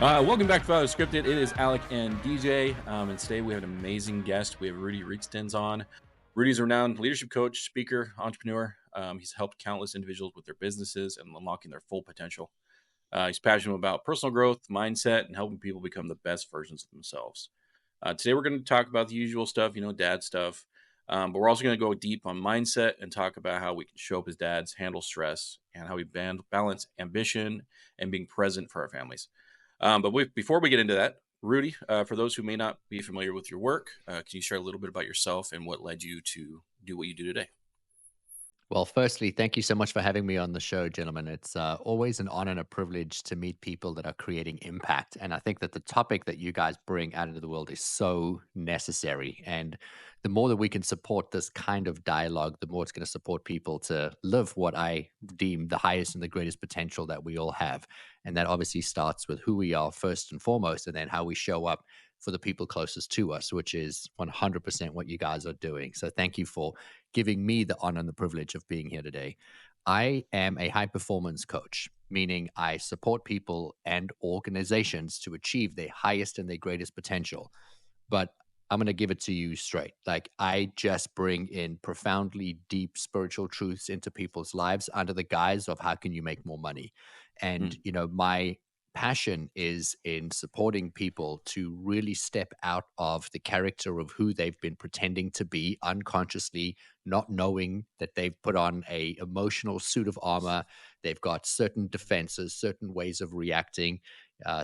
Welcome back to Fatherhood Unscripted. It is Alec and DJ, and today we have an amazing guest. We have Rudi Riekstins on. Rudy's a renowned leadership coach, speaker, entrepreneur. He's helped countless individuals with their businesses and unlocking their full potential. He's passionate about personal growth, mindset, and helping people become the best versions of themselves. Today we're going to talk about the usual stuff, dad stuff, but we're also going to go deep on mindset and talk about how we can show up as dads, handle stress, and how we balance ambition and being present for our families. Before we get into that, Rudi, for those who may not be familiar with your work, can you share a little bit about yourself and what led you to do what you do today? Well, firstly, thank you so much for having me on the show, gentlemen. It's always an honor and a privilege to meet people that are creating impact. And I think that the topic that you guys bring out into the world is so necessary. And the more that we can support this kind of dialogue, the more it's going to support people to live what I deem the highest and the greatest potential that we all have. And that obviously starts with who we are first and foremost, and then how we show up for the people closest to us, which is 100% what you guys are doing. So thank you for giving me the honor and the privilege of being here today. I am a high performance coach, meaning I support people and organizations to achieve their highest and their greatest potential. But I'm going to give it to you straight. Like, I just bring in profoundly deep spiritual truths into people's lives under the guise of how can you make more money. And, Mm, my passion is in supporting people to really step out of the character of who they've been pretending to be unconsciously, not knowing that they've put on a emotional suit of armor. They've got certain defenses, certain ways of reacting.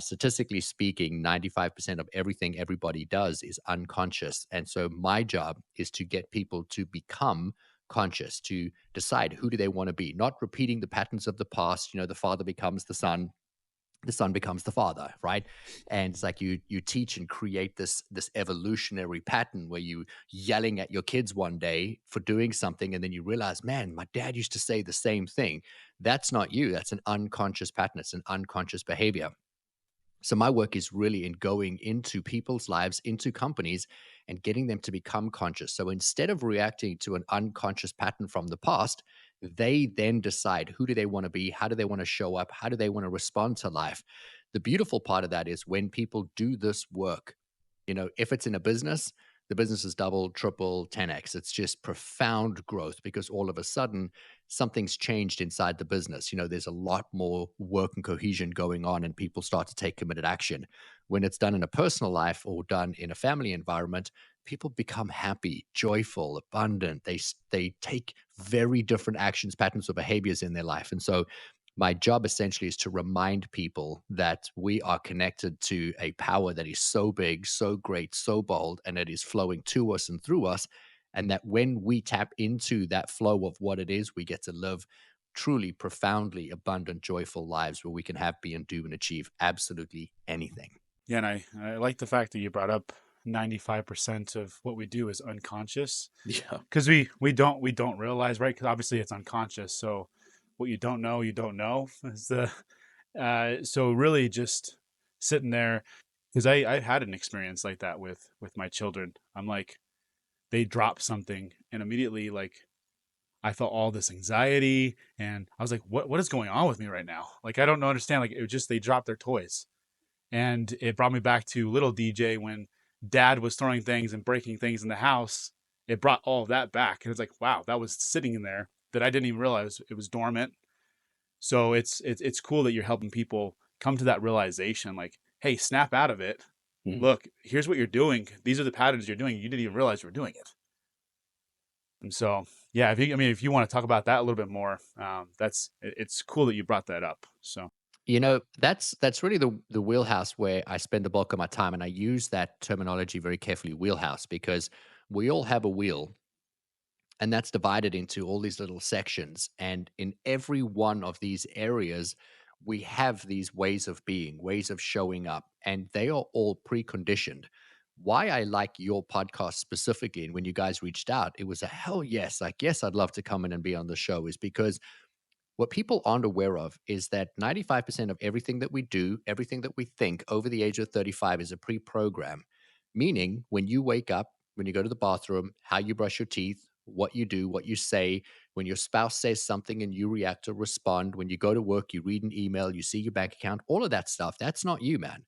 Statistically speaking, 95% of everything everybody does is unconscious. And so my job is to get people to become conscious, to decide who do they want to be, not repeating the patterns of the past. The father becomes the son becomes the father, right? And it's like you teach and create this evolutionary pattern where you yelling at your kids one day for doing something, and then you realize, man, my dad used to say the same thing. That's not you. That's an unconscious pattern. It's an unconscious behavior. So my work is really in going into people's lives, into companies, and getting them to become conscious. So instead of reacting to an unconscious pattern from the past, they then decide who do they want to be, how do they want to show up, how do they want to respond to life. The beautiful part of that is when people do this work, if it's in a business, the business is double, triple, 10x. It's just profound growth because all of a sudden something's changed inside the business. There's a lot more work and cohesion going on, and people start to take committed action. When it's done in a personal life or done in a family environment, people become happy, joyful, abundant. They take very different actions, patterns, or behaviors in their life. And so my job essentially is to remind people that we are connected to a power that is so big, so great, so bold, and it is flowing to us and through us. And that when we tap into that flow of what it is, we get to live truly profoundly abundant, joyful lives where we can have, be, and do and achieve absolutely anything. Yeah, and I like the fact that you brought up 95% of what we do is unconscious yeah. because we don't realize, right? Because obviously it's unconscious. So what you don't know is the so really just sitting there because I had an experience like that with my children. I'm like they drop something and immediately like I felt all this anxiety and I was like what is going on with me right now? Like I don't understand. Like it was just they dropped their toys. And it brought me back to little DJ when dad was throwing things and breaking things in the house. It brought all of that back. And it's like, wow, that was sitting in there that I didn't even realize it was dormant. So it's cool that you're helping people come to that realization like, hey, snap out of it. Mm. Look, here's what you're doing. These are the patterns you're doing. You didn't even realize you were doing it. And so, yeah, if you want to talk about that a little bit more, it's cool that you brought that up. So, That's really the wheelhouse where I spend the bulk of my time, and I use that terminology very carefully, wheelhouse, because we all have a wheel, and that's divided into all these little sections. And in every one of these areas, we have these ways of being, ways of showing up, and they are all preconditioned. Why I like your podcast specifically, and when you guys reached out, it was a hell yes. Like, yes, I'd love to come in and be on the show, is because what people aren't aware of is that 95% of everything that we do, everything that we think over the age of 35 is a pre program. Meaning, when you wake up, when you go to the bathroom, how you brush your teeth, what you do, what you say, when your spouse says something and you react or respond, when you go to work, you read an email, you see your bank account, all of that stuff, that's not you, man.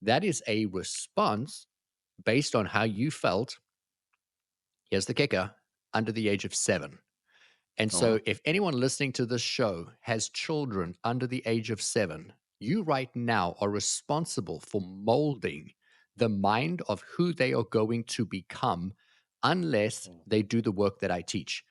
That is a response based on how you felt. Here's the kicker: under the age of 7. And Oh, so, wow. if anyone listening to this show has children under the age of 7, you right now are responsible for molding the mind of who they are going to become unless Mm. they do the work that I teach.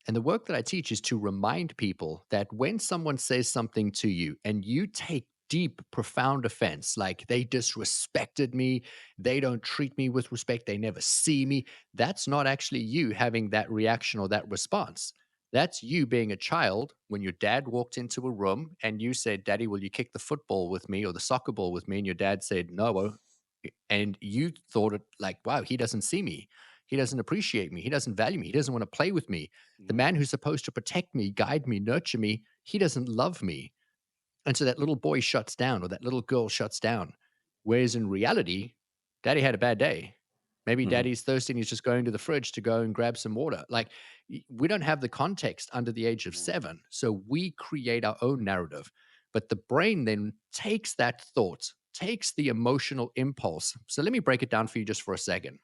And the work that I teach is to remind people that when someone says something to you and you take deep, profound offense, like they disrespected me, they don't treat me with respect, they never see me, that's not actually you having that reaction or that response. That's you being a child when your dad walked into a room and you said, Daddy, will you kick the football with me or the soccer ball with me? And your dad said, No. And you thought it like, wow, he doesn't see me. He doesn't appreciate me. He doesn't value me. He doesn't want to play with me. The Mhm. man who's supposed to protect me, guide me, nurture me, he doesn't love me. And so that little boy shuts down or that little girl shuts down. Whereas in reality, daddy had a bad day. Maybe Mhm. daddy's thirsty and he's just going to the fridge to go and grab some water. Like we don't have the context under the age of No. 7. So we create our own narrative. But the brain then takes that thought, takes the emotional impulse. So let me break it down for you just for a second.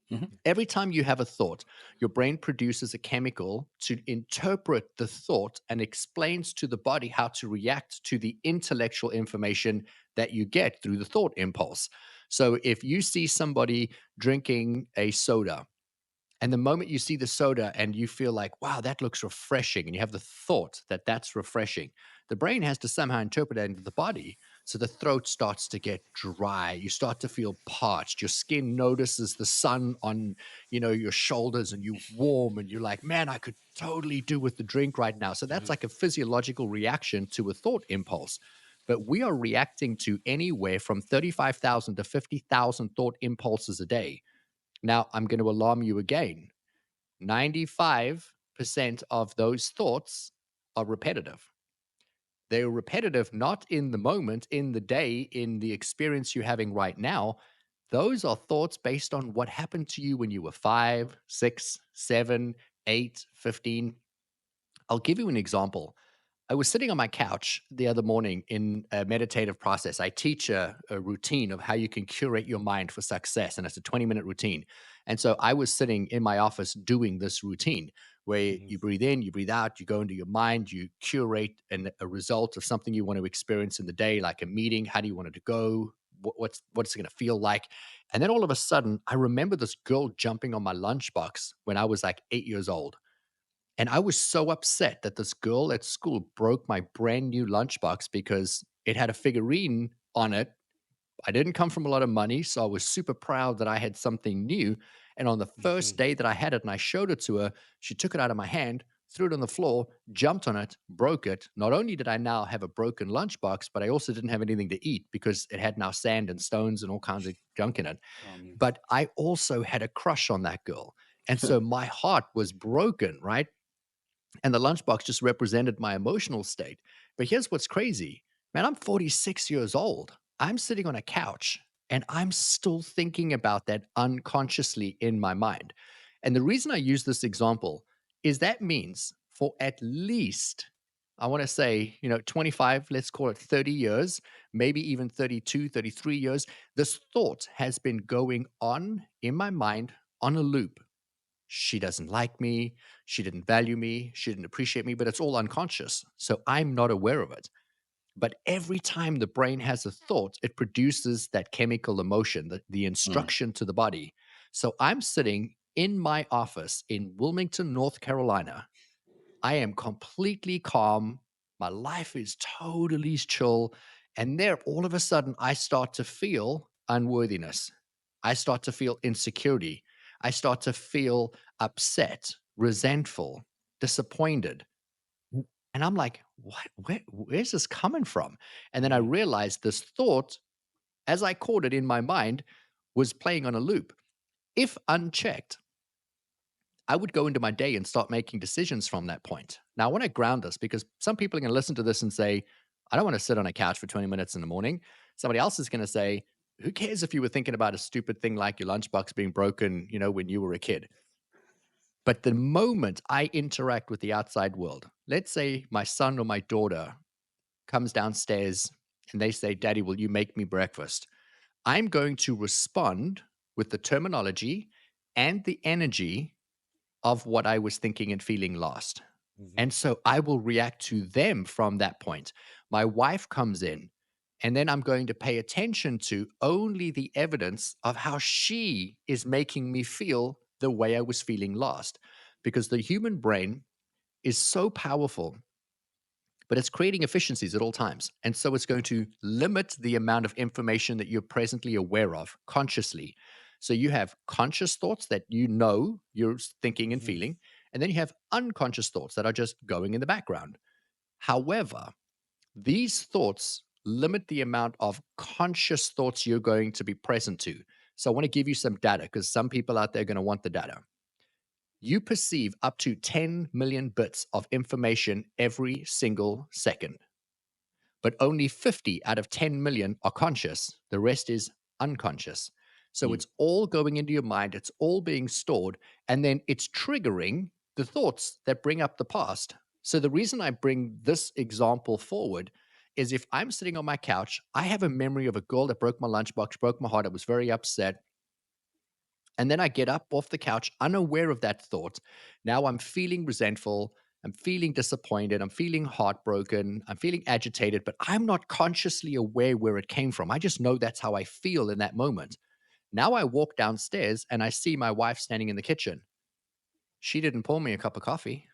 Mhm. Every time you have a thought, your brain produces a chemical to interpret the thought and explains to the body how to react to the intellectual information that you get through the thought impulse. So if you see somebody drinking a soda, and the moment you see the soda and you feel like, wow, that looks refreshing, and you have the thought that that's refreshing, the brain has to somehow interpret that into the body. So the throat starts to get dry. You start to feel parched. Your skin notices the sun on, your shoulders and you warm and you're like, man, I could totally do with the drink right now. So that's Mhm. like a physiological reaction to a thought impulse. But we are reacting to anywhere from 35,000 to 50,000 thought impulses a day. Now, I'm going to alarm you again. 95% of those thoughts are repetitive. They're repetitive not in the moment, in the day, in the experience you're having right now. Those are thoughts based on what happened to you when you were 5, 6, 7, 8, 15. I'll give you an example. I was sitting on my couch the other morning in a meditative process. I teach a routine of how you can curate your mind for success, and it's a 20-minute routine. And so I was sitting in my office doing this routine where Mhm. you breathe in, you breathe out, you go into your mind, you curate a result of something you want to experience in the day, like a meeting. How do you want it to go? What's it going to feel like? And then all of a sudden, I remember this girl jumping on my lunchbox when I was like 8 years old. And I was so upset that this girl at school broke my brand new lunchbox because it had a figurine on it. I didn't come from a lot of money, so I was super proud that I had something new. And on the first Mhm. day that I had it and I showed it to her, she took it out of my hand, threw it on the floor, jumped on it, broke it. Not only did I now have a broken lunchbox, but I also didn't have anything to eat because it had now sand and stones and all kinds of junk in it. Um, But I also had a crush on that girl. And so my heart was broken, right? And the lunchbox just represented my emotional state. But here's what's crazy, man, I'm 46 years old. I'm sitting on a couch and I'm still thinking about that unconsciously in my mind. And the reason I use this example is that means for at least, I want to say, 25, let's call it 30 years, maybe even 32, 33 years, this thought has been going on in my mind on a loop. She doesn't like me. She didn't value me. She didn't appreciate me, but it's all unconscious. So I'm not aware of it. But every time the brain has a thought, it produces that chemical emotion, the Mm. instruction to the body. So I'm sitting in my office in Wilmington, North Carolina. I am completely calm. My life is totally chill. And there, all of a sudden, I start to feel unworthiness. I start to feel insecurity. I start to feel upset, resentful, disappointed. And I'm like, what? Where's this coming from? And then I Mhm. realized this thought, as I caught it in my mind, was playing on a loop. If unchecked, I would go into my day and start making decisions from that point. Now, I want to ground this because some people are going to listen to this and say, I don't want to sit on a couch for 20 minutes in the morning. Somebody else is going to say, who cares if you were thinking about a stupid thing like your lunchbox being broken, when you were a kid? But the moment I interact with the outside world, let's say my son or my daughter comes downstairs and they say, Daddy, will you make me breakfast? I'm going to respond with the terminology and the energy of what I was thinking and feeling last. Mm-hmm. And so I will react to them from that point. My wife comes in, and then I'm going to pay attention to only the evidence of how she is making me feel the way I was feeling last. Because the human brain is so powerful, but it's creating efficiencies at all times. And so it's going to limit the amount of information that you're presently aware of consciously. So you have conscious thoughts that you know you're thinking and Mm-hmm. feeling, and then you have unconscious thoughts that are just going in the background. However, these thoughts limit the amount of conscious thoughts you're going to be present to. So I want to give you some data because some people out there are going to want the data. You perceive up to 10 million bits of information every single second, but only 50 out of 10 million are conscious. The rest is unconscious. So Mm. it's all going into your mind, it's all being stored, and then it's triggering the thoughts that bring up the past. So the reason I bring this example forward is if I'm sitting on my couch, I have a memory of a girl that broke my lunchbox, broke my heart. I was very upset. And then I get up off the couch, unaware of that thought. Now I'm feeling resentful. I'm feeling disappointed. I'm feeling heartbroken. I'm feeling agitated, but I'm not consciously aware where it came from. I just know that's how I feel in that moment. Now I walk downstairs and I see my wife standing in the kitchen. She didn't pour me a cup of coffee.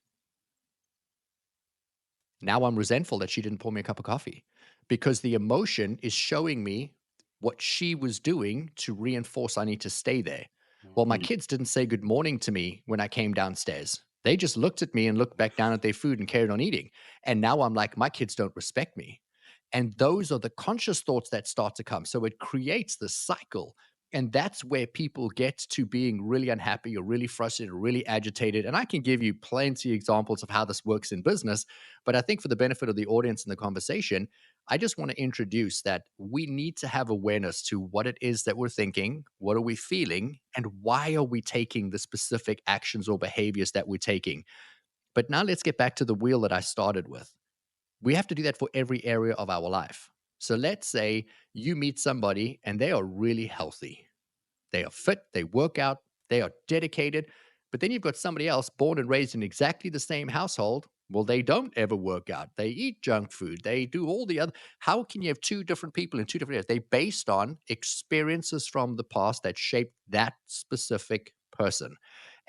Now I'm resentful that she didn't pour me a cup of coffee because the emotion is showing me what she was doing to reinforce I need to stay there. Well, my Mm. kids didn't say good morning to me when I came downstairs. They just looked at me and looked back down at their food and carried on eating. And now I'm like, my kids don't respect me. And those are the conscious thoughts that start to come. So it creates this cycle. And that's where people get to being really unhappy or really frustrated or really agitated. And I can give you plenty of examples of how this works in business. But I think for the benefit of the audience in the conversation, I just want to introduce that we need to have awareness to what it is that we're thinking, what are we feeling, and why are we taking the specific actions or behaviors that we're taking. But now let's get back to the wheel that I started with. We have to do that for every area of our life. So let's say you meet somebody and they are really healthy. They are fit, they work out, they are dedicated. But then you've got somebody else born and raised in exactly the same household. Well, they don't ever work out. They eat junk food. They do all the other. How can you have two different people in two different areas? They based on experiences from the past that shaped that specific person.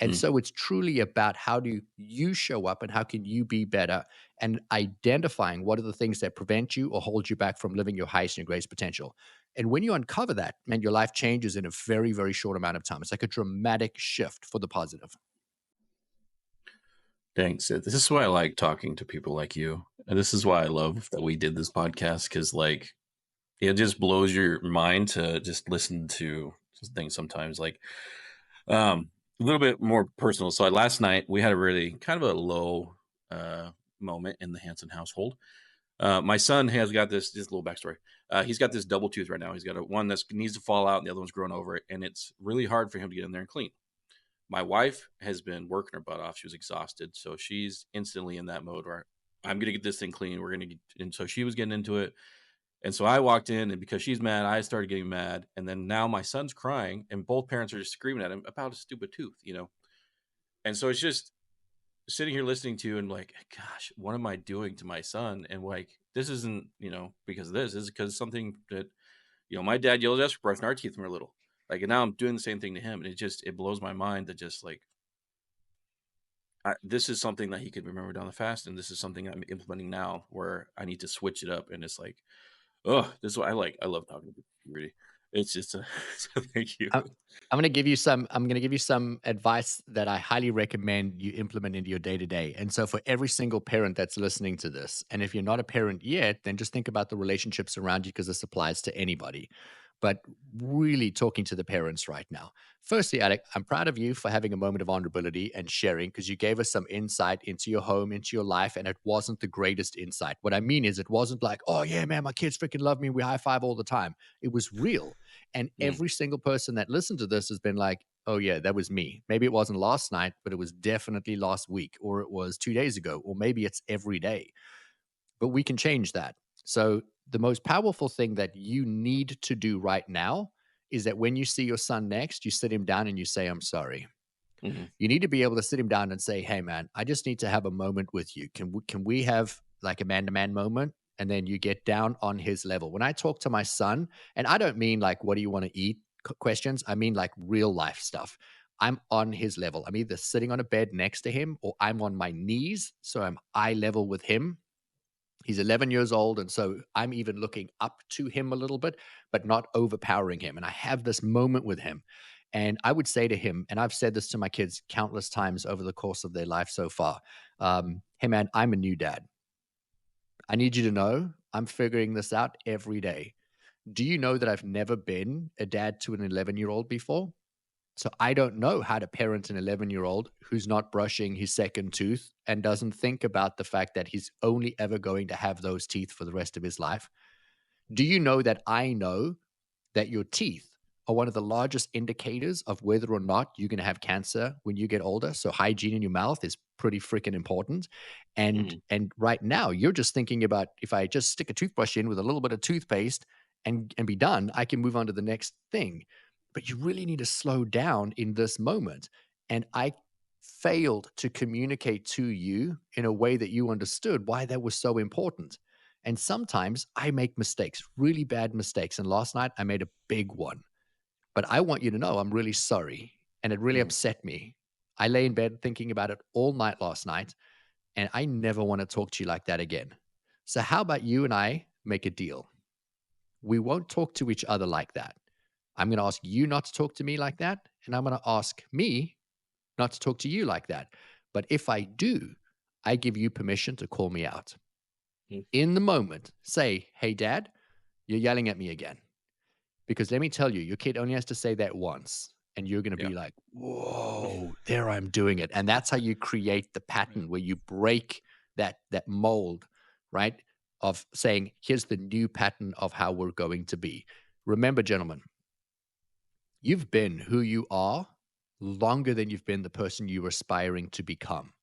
And Mm. so it's truly about how do you show up and how can you be better and identifying what are the things that prevent you or hold you back from living your highest and your greatest potential. And when you uncover that, man, your life changes in a very, very short amount of time. It's like a dramatic shift for the positive. Thanks. This is why I like talking to people like you. And this is why I love that we did this podcast because, like, it just blows your mind to just listen to things sometimes. Like, a little bit more personal. So, last night we had a really kind of a low moment in the Hanson household. My son has got this little backstory. He's got this double tooth right now. He's got one that needs to fall out, and the other one's growing over it, and it's really hard for him to get in there and clean. My wife has been working her butt off. She was exhausted, so she's instantly in that mode where I'm gonna get this thing clean. We're gonna get, and so she was getting into it, and so I walked in, and because she's mad, I started getting mad, and then now my son's crying, and both parents are just screaming at him about a stupid tooth. And so it's just sitting here listening to you and like, gosh, what am I doing to my son? And like, this isn't, because of this is because something that, my dad yelled at us for brushing our teeth when we were little. Like, and now I'm doing the same thing to him. And it blows my mind that just like, this is something that he could remember down the fast. And this is something I'm implementing now where I need to switch it up. And it's like, oh, this is what I like. I love talking to you, Rudy. It's just so thank you. I'm going to give you some I'm going to give you some advice that I highly recommend you implement into your day-to-day. And so for every single parent that's listening to this, and if you're not a parent yet, then just think about the relationships around you because this applies to anybody. But really talking to the parents right now. Firstly, Alec, I'm proud of you for having a moment of vulnerability and sharing because you gave us some insight into your home, into your life, and it wasn't the greatest insight. What I mean is it wasn't like, oh yeah, man, my kids freaking love me. We high five all the time. It was real. And Mm, every single person that listened to this has been like, oh yeah, that was me. Maybe it wasn't last night, but it was definitely last week, or it was 2 days ago, or maybe it's every day. But we can change that. So the most powerful thing that you need to do right now is that when you see your son next, you sit him down and you say, I'm sorry. Mhm. You need to be able to sit him down and say, hey man, I just need to have a moment with you. Can we have like a man-to-man moment? And then you get down on his level. When I talk to my son, and I don't mean like what do you want to eat questions, I mean like real life stuff. I'm on his level. I'm either sitting on a bed next to him or I'm on my knees, so I'm eye level with him. He's 11 years old. And so I'm even looking up to him a little bit, but not overpowering him. And I have this moment with him. And I would say to him, and I've said this to my kids countless times over the course of their life so far, hey, man, I'm a new dad. I need you to know I'm figuring this out every day. Do you know that I've never been a dad to an 11-year-old before? So I don't know how to parent an 11-year-old who's not brushing his second tooth and doesn't think about the fact that he's only ever going to have those teeth for the rest of his life. Do you know that I know that your teeth are one of the largest indicators of whether or not you're going to have cancer when you get older? So hygiene in your mouth is pretty freaking important. And Mhm. and right now you're just thinking about, if I just stick a toothbrush in with a little bit of toothpaste and be done, I can move on to the next thing. But you really need to slow down in this moment. And I failed to communicate to you in a way that you understood why that was so important. And sometimes I make mistakes, really bad mistakes. And last night I made a big one. But I want you to know I'm really sorry. And it really Mhm. upset me. I lay in bed thinking about it all night last night. And I never want to talk to you like that again. So, how about you and I make a deal? We won't talk to each other like that. I'm going to ask you not to talk to me like that. And I'm going to ask me not to talk to you like that. But if I do, I give you permission to call me out. Mhm. In the moment, say, hey, dad, you're yelling at me again. Because let me tell you, your kid only has to say that once. And you're going to Yeah. be like, whoa, there I'm doing it. And that's how you create the Right. pattern where you break that mold, right? Of saying, here's the new pattern of how we're going to be. Remember, gentlemen, you've been who you are longer than you've been the person you're aspiring to become.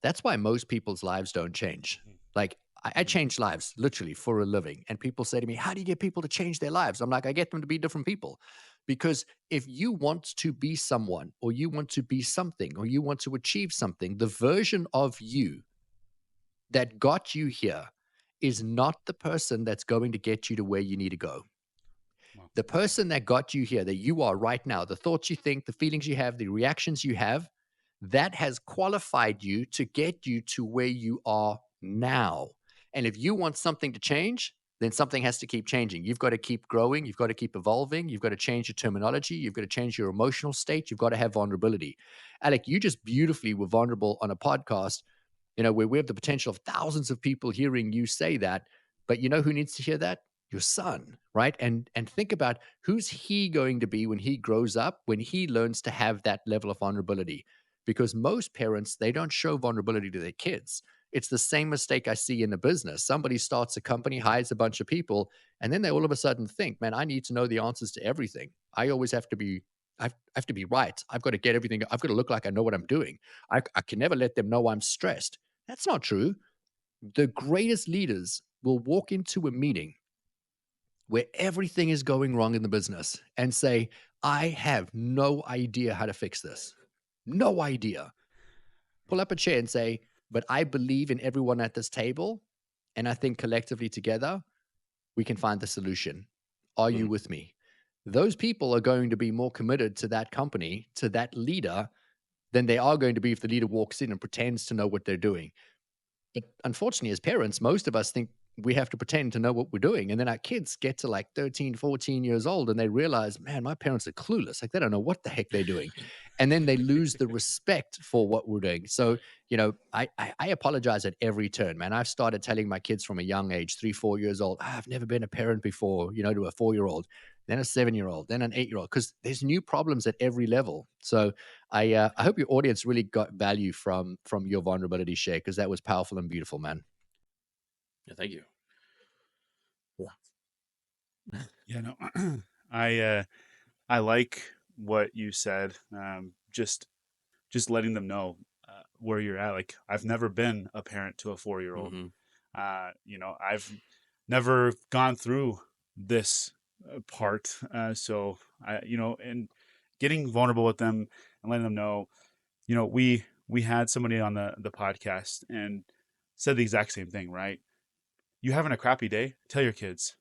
That's why most people's lives don't change. Like, I Mhm. change lives literally for a living. And people say to me, how do you get people to change their lives? I'm like, I get them to be different people. Because if you want to be someone, or you want to be something, or you want to achieve something, the version of you that got you here is not the person that's going to get you to where you need to go. Well, The person that got you here, that you are right now, the thoughts you think, the feelings you have, the reactions you have, that has qualified you to get you to where you are now. And if you want something to change, then something has to keep changing. You've got to keep growing. You've got to keep evolving. You've got to change your terminology. You've got to change your emotional state. You've got to have vulnerability. Alec, you just beautifully were vulnerable on a podcast, where we have the potential of thousands of people hearing you say that. But you know who needs to hear that? Your son, right? And think about, who's he going to be when he grows up, when he learns to have that level of vulnerability? Because most parents, they don't show vulnerability to their kids. It's the same mistake I see in a business. Somebody starts a company, hires a bunch of people, and then they all of a sudden think, man, I need to know the answers to everything. I always have to be, I have to be right. I've got to get everything. I've got to look like I know what I'm doing. I can never let them know I'm stressed. That's not true. The greatest leaders will walk into a meeting where everything is going wrong in the business and say, I have no idea how to fix this. No idea. Pull up a chair and say, but I believe in everyone at this table. And I think collectively together, we can find the solution. Are you Mhm. with me? Those people are going to be more committed to that company, to that leader, than they are going to be if the leader walks in and pretends to know what they're doing. But unfortunately, as parents, most of us think we have to pretend to know what we're doing. And then our kids get to like 13, 14 years old and they realize, man, my parents are clueless. Like they don't know what the heck they're doing. And then they lose the respect for what we're doing. So, I apologize at every turn, man. I've started telling my kids from a young age, 3, 4 years old, I've never been a parent before, to a 4-year-old, then a 7-year-old, then an 8-year-old, because there's new problems at every level. So I hope your audience really got value from your vulnerability share, because that was powerful and beautiful, man. Yeah, thank you. Yeah. yeah, no, I like what you said. Just letting them know where you're at. Like, I've never been a parent to a 4-year old. Mm-hmm. I've never gone through this part. So and getting vulnerable with them and letting them know, we had somebody on the podcast and said the exact same thing, right? You having a crappy day? Tell your kids.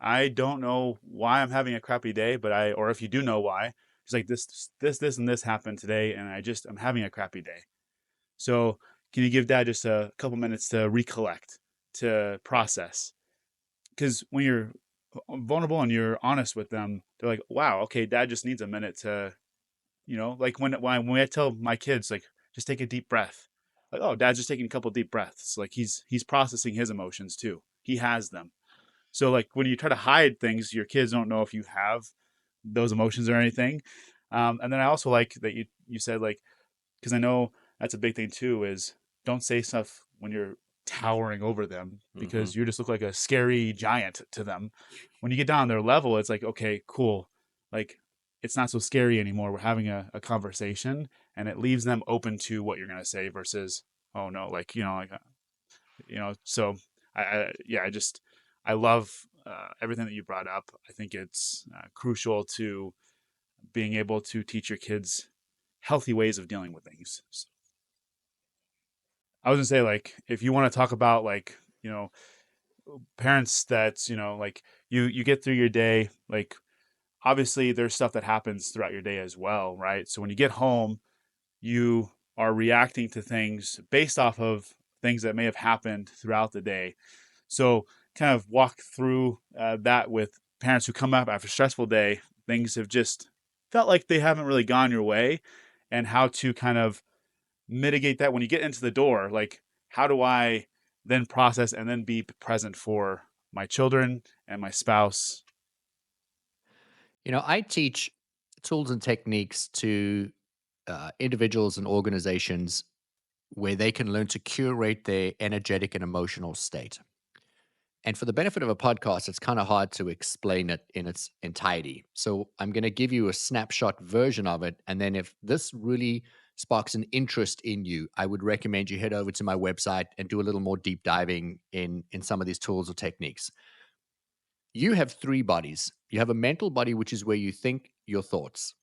I don't know why I'm having a crappy day, or if you do know why, it's like this, and this happened today, and I'm having a crappy day. So can you give dad just a couple minutes to recollect, to process? Because when you're vulnerable and you're honest with them, they're like, wow, okay, dad just needs a minute to, like when I tell my kids, like, just take a deep breath. Like, oh, dad's just taking a couple deep breaths. Like, he's processing his emotions too. He has them. So like when you try to hide things, your kids don't know if you have those emotions or anything. And then I also like that you said, like, because I know that's a big thing too, is don't say stuff when you're towering over them, Mm-hmm. because you just look like a scary giant to them. When you get down their level, it's like, okay, cool. Like, it's not so scary anymore. We're having a conversation, and it leaves them open to what you're going to say versus, oh no, like, so yeah, I love everything that you brought up. I think it's crucial to being able to teach your kids healthy ways of dealing with things. So I was gonna say, like, if you want to talk about, like, parents that's, like, you get through your day, like, obviously there's stuff that happens throughout your day as well, right? So when you get home, you are reacting to things based off of things that may have happened throughout the day. So kind of walk through that with parents who come up after a stressful day. Things have just felt like they haven't really gone your way, and how to kind of mitigate that when you get into the door. Like, how do I then process and then be present for my children and my spouse? I teach tools and techniques to individuals and organizations where they can learn to curate their energetic and emotional state. And for the benefit of a podcast, it's kind of hard to explain it in its entirety. So I'm going to give you a snapshot version of it. And then if this really sparks an interest in you, I would recommend you head over to my website and do a little more deep diving in some of these tools or techniques. You have three bodies. You have a mental body, which is where you think your thoughts.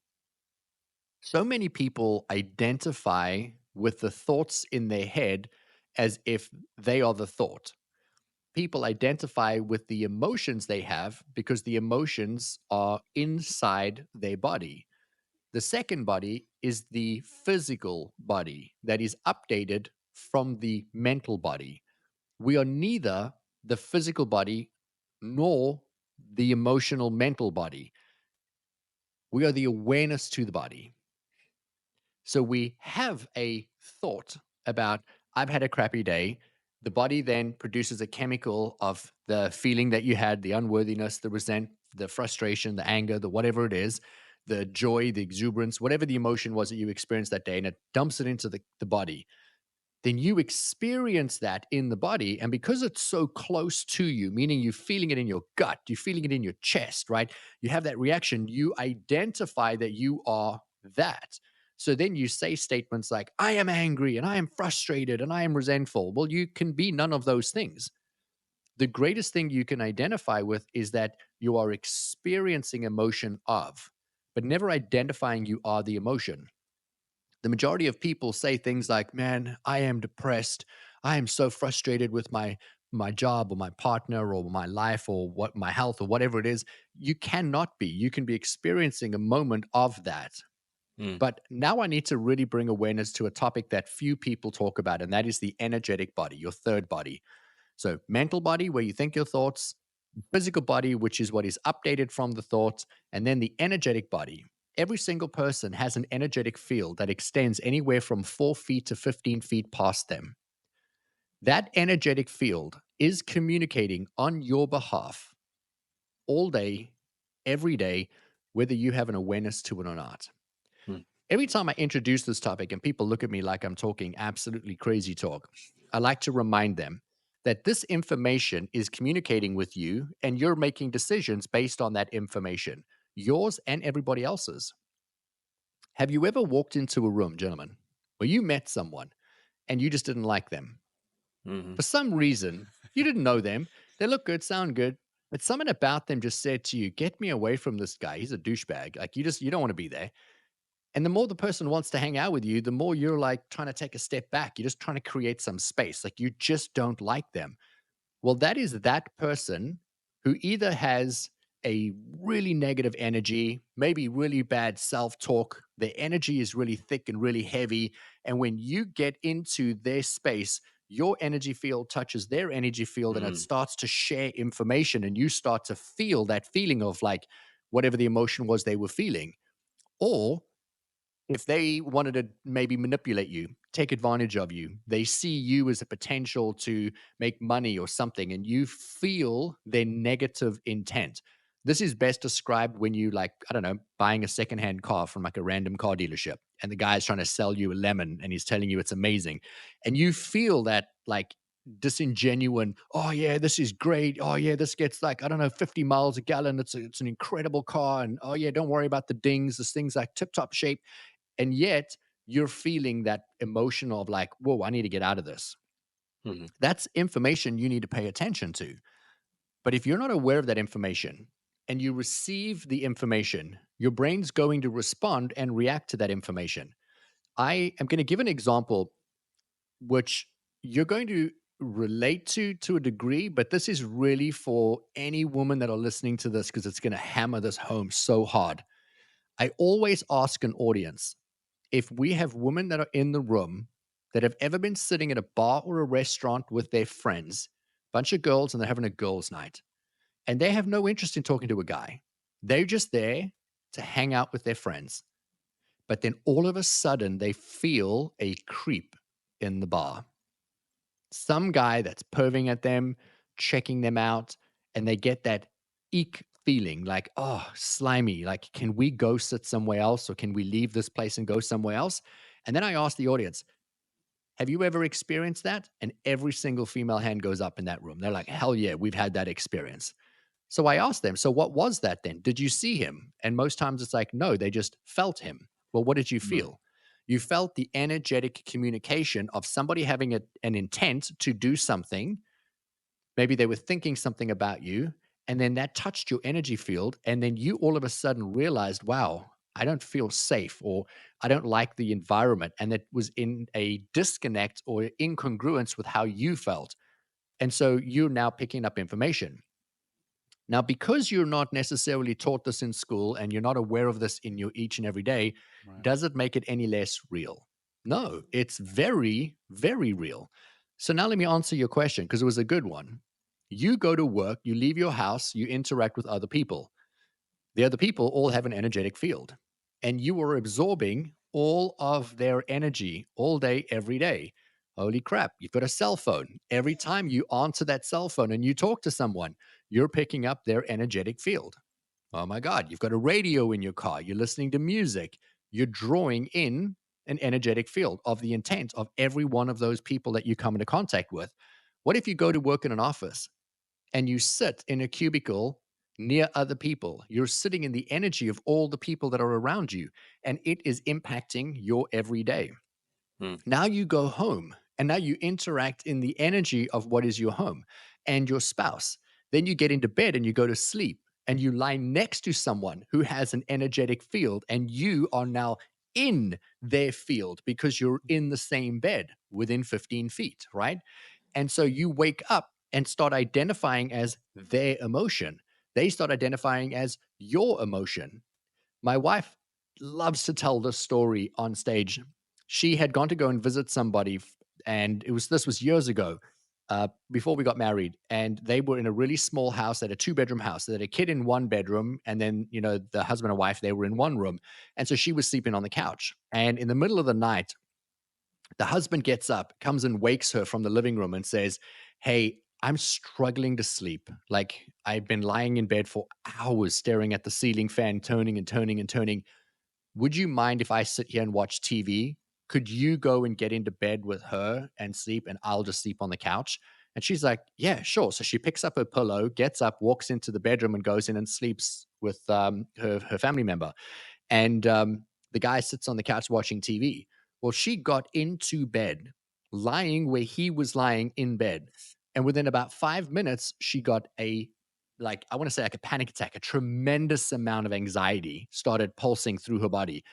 So many people identify with the thoughts in their head as if they are the thought. People identify with the emotions they have because the emotions are inside their body. The second body is the physical body that is updated from the mental body. We are neither the physical body nor the emotional mental body. We are the awareness to the body. So we have a thought about, I've had a crappy day. The body then produces a chemical of the feeling that you had, the unworthiness, the resent, the frustration, the anger, the whatever it is, the joy, the exuberance, whatever the emotion was that you experienced that day, and it dumps it into the body. Then you experience that in the body. And because it's so close to you, meaning you're feeling it in your gut, you're feeling it in your chest, right? You have that reaction, you identify that you are that. So then you say statements like, I am angry and I am frustrated and I am resentful. Well, you can be none of those things. The greatest thing you can identify with is that you are experiencing emotion of, but never identifying you are the emotion. The majority of people say things like, man, I am depressed. I am so frustrated with my job or my partner or my life or what my health or whatever it is. You cannot be. You can be experiencing a moment of that. Mm. But now I need to really bring awareness to a topic that few people talk about, and that is the energetic body, your third body. So, mental body, where you think your thoughts, physical body, which is what is updated from the thoughts, and then the energetic body. Every single person has an energetic field that extends anywhere from 4 feet to 15 feet past them. That energetic field is communicating on your behalf all day, every day, whether you have an awareness to it or not. Mm. Every time I introduce this topic and people look at me like I'm talking absolutely crazy talk, I like to remind them that this information is communicating with you and you're making decisions based on that information, yours and everybody else's. Have you ever walked into a room, gentlemen, where you met someone and you just didn't like them? Hmm. For some reason, you didn't know them. They look good, sound good, but something about them just said to you, "Get me away from this guy. He's a douchebag." Like you don't want to be there. And the more the person wants to hang out with you, the more you're like trying to take a step back. You're just trying to create some space. Like you just don't like them. Well, that is that person who either has a really negative energy, maybe really bad self talk. Their energy is really thick and really heavy. And when you get into their space, your energy field touches their energy field and it Hmm. starts to share information. And you start to feel that feeling of like whatever the emotion was they were feeling. Or if they wanted to maybe manipulate you, take advantage of you, they see you as a potential to make money or something, and you feel their negative intent. This is best described when you, like, I don't know, buying a secondhand car from like a random car dealership, and the guy's trying to sell you a lemon and he's telling you it's amazing. And you feel that like disingenuine, oh yeah, this is great. Oh yeah, this gets like, I don't know, 50 miles a gallon. It's an incredible car. And oh yeah, don't worry about the dings. This thing's like tip top shape, and yet you're feeling that emotion of like, whoa, I need to get out of this. Hmm. That's information you need to pay attention to. But if you're not aware of that information and you receive the information, your brain's going to respond and react to that information. I am going to give an example which you're going to relate to a degree, but this is really for any woman that are listening to this because it's going to hammer this home so hard. I always ask an audience, if we have women that are in the room that have ever been sitting at a bar or a restaurant with their friends, bunch of girls, and they're having a girls' night, and they have no interest in talking to a guy. They're just there to hang out with their friends. But then all of a sudden, they feel a creep in the bar. Some guy that's perving at them, checking them out, and they get that eek feeling like, oh, slimy. Like, can we go sit somewhere else or can we leave this place and go somewhere else? And then I ask the audience, have you ever experienced that? And every single female hand goes up in that room. They're like, hell yeah, we've had that experience. So I asked them, so what was that then? Did you see him? And most times it's like, no, they just felt him. Well, what did you feel? You felt the energetic communication of somebody having an intent to do something. Maybe they were thinking something about you, and then that touched your energy field. And then you all of a sudden realized, wow, I don't feel safe, or I don't like the environment. And that was in a disconnect or incongruence with how you felt. And so you're now picking up information. Now, because you're not necessarily taught this in school and you're not aware of this in your each and every day, Right. does it make it any less real? No, it's very, very real. So now let me answer your question because it was a good one. You go to work, you leave your house, you interact with other people. The other people all have an energetic field, and you are absorbing all of their energy all day, every day. Holy crap, you've got a cell phone. Every time you answer that cell phone and you talk to someone, you're picking up their energetic field. Oh my God, you've got a radio in your car, you're listening to music, you're drawing in an energetic field of the intent of every one of those people that you come into contact with. What if you go to work in an office and you sit in a cubicle near other people? You're sitting in the energy of all the people that are around you, and it is impacting your everyday. Hmm. Now you go home and now you interact in the energy of what is your home and your spouse. Then you get into bed and you go to sleep and you lie next to someone who has an energetic field, and you are now in their field because you're in the same bed within 15 feet, right? And so you wake up and start identifying as their emotion. They start identifying as your emotion. My wife loves to tell this story on stage. She had gone to go and visit somebody, and this was years ago, before we got married, and they were in a really small house. They had a two-bedroom house. They had a kid in one bedroom, and then the husband and wife, they were in one room, and so she was sleeping on the couch. And in the middle of the night, the husband gets up, comes and wakes her from the living room and says, "Hey, I'm struggling to sleep. Like, I've been lying in bed for hours staring at the ceiling fan, turning and turning and turning. Would you mind if I sit here and watch TV? Could you go and get into bed with her and sleep, and I'll just sleep on the couch?" And she's like, "Yeah, sure." So she picks up her pillow, gets up, walks into the bedroom, and goes in and sleeps with her family member. And The guy sits on the couch watching TV. Well, she got into bed, lying where he was lying in bed. And within about 5 minutes, she got like, I want to say like a panic attack, a tremendous amount of anxiety started pulsing through her body.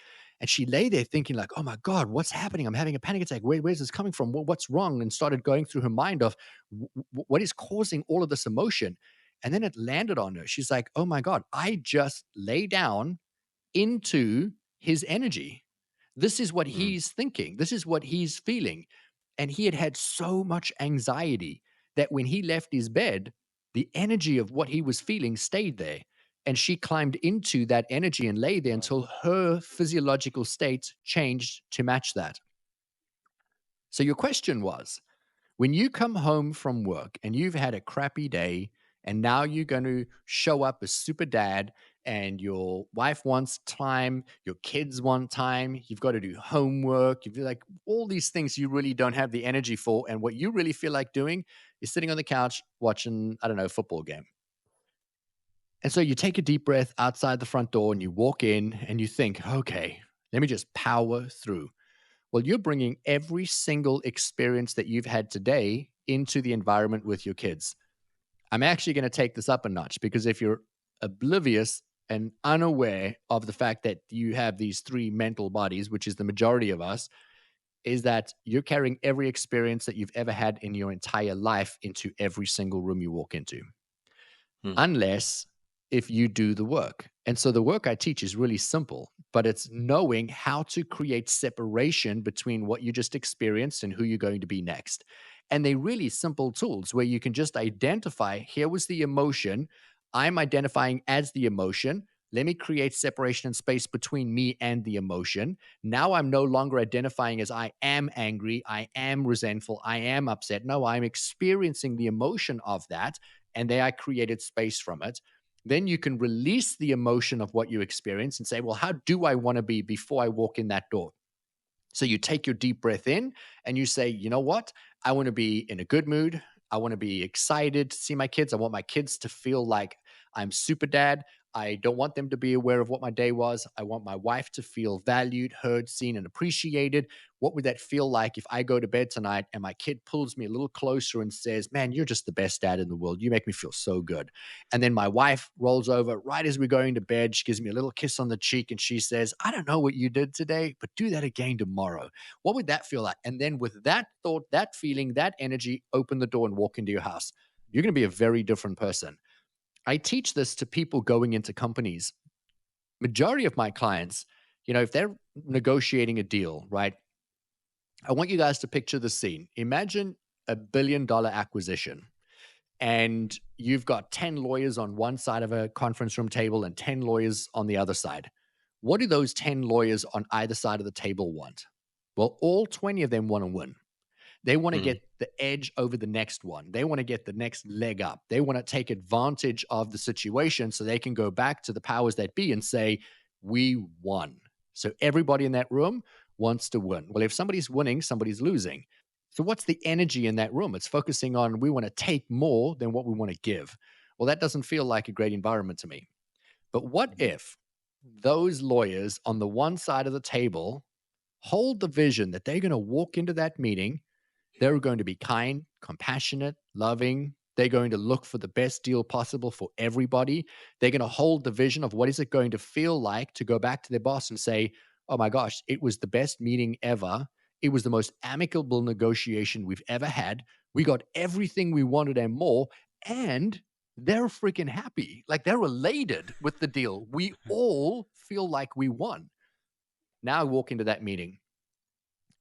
And she lay there thinking like, oh my God, what's happening? I'm having a panic attack. Where's this coming from? What's wrong? And started going through her mind of what is causing all of this emotion. And then it landed on her. She's like, oh my God, I just lay down into his energy. This is what Mm. he's thinking. This is what he's feeling. And he had had so much anxiety that when he left his bed, the energy of what he was feeling stayed there. And she climbed into that energy and lay there Wow. until her physiological state changed to match that. So your question was, when you come home from work and you've had a crappy day, and now you're going to show up as super dad, and your wife wants time, your kids want time, you've got to do homework, you've like all these things you really don't have the energy for. And what you really feel like doing is sitting on the couch watching, I don't know, a football game. And so you take a deep breath outside the front door and you walk in and you think, okay, let me just power through. Well, you're bringing every single experience that you've had today into the environment with your kids. I'm actually going to take this up a notch, because if you're oblivious and unaware of the fact that you have these three mental bodies, which is the majority of us, is that you're carrying every experience that you've ever had in your entire life into every single room you walk into, Mm. unless if you do the work. And so the work I teach is really simple, but it's knowing how to create separation between what you just experienced and who you're going to be next. And they're really simple tools where you can just identify, here was the emotion. I'm identifying as the emotion. Let me create separation and space between me and the emotion. Now I'm no longer identifying as I am angry, I am resentful, I am upset. No, I'm experiencing the emotion of that. And there I created space from it. Then you can release the emotion of what you experience and say, well, how do I want to be before I walk in that door? So you take your deep breath in and you say, you know what? I want to be in a good mood. I want to be excited to see my kids. I want my kids to feel like I'm super dad. I don't want them to be aware of what my day was. I want my wife to feel valued, heard, seen, and appreciated. What would that feel like if I go to bed tonight and my kid pulls me a little closer and says, man, you're just the best dad in the world. You make me feel so good. And then my wife rolls over right as we're going to bed. She gives me a little kiss on the cheek and she says, I don't know what you did today, but do that again tomorrow. What would that feel like? And then with that thought, that feeling, that energy, open the door and walk into your house. You're going to be a very different person. I teach this to people going into companies. Majority of my clients, if they're negotiating a deal, right? I want you guys to picture the scene. Imagine $1 billion acquisition, and you've got 10 lawyers on one side of a conference room table and 10 lawyers on the other side. What do those 10 lawyers on either side of the table want? Well, all 20 of them want to win. They want to Mm. get the edge over the next one. They want to get the next leg up. They want to take advantage of the situation so they can go back to the powers that be and say, we won. So everybody in that room wants to win. Well, if somebody's winning, somebody's losing. So what's the energy in that room? It's focusing on, we want to take more than what we want to give. Well, that doesn't feel like a great environment to me. But what if those lawyers on the one side of the table hold the vision that they're going to walk into that meeting, they're going to be kind, compassionate, loving. They're going to look for the best deal possible for everybody. They're going to hold the vision of what is it going to feel like to go back to their boss and say, oh my gosh, it was the best meeting ever. It was the most amicable negotiation we've ever had. We got everything we wanted and more. And they're freaking happy. Like, they're elated with the deal. We all feel like we won. Now walk into that meeting.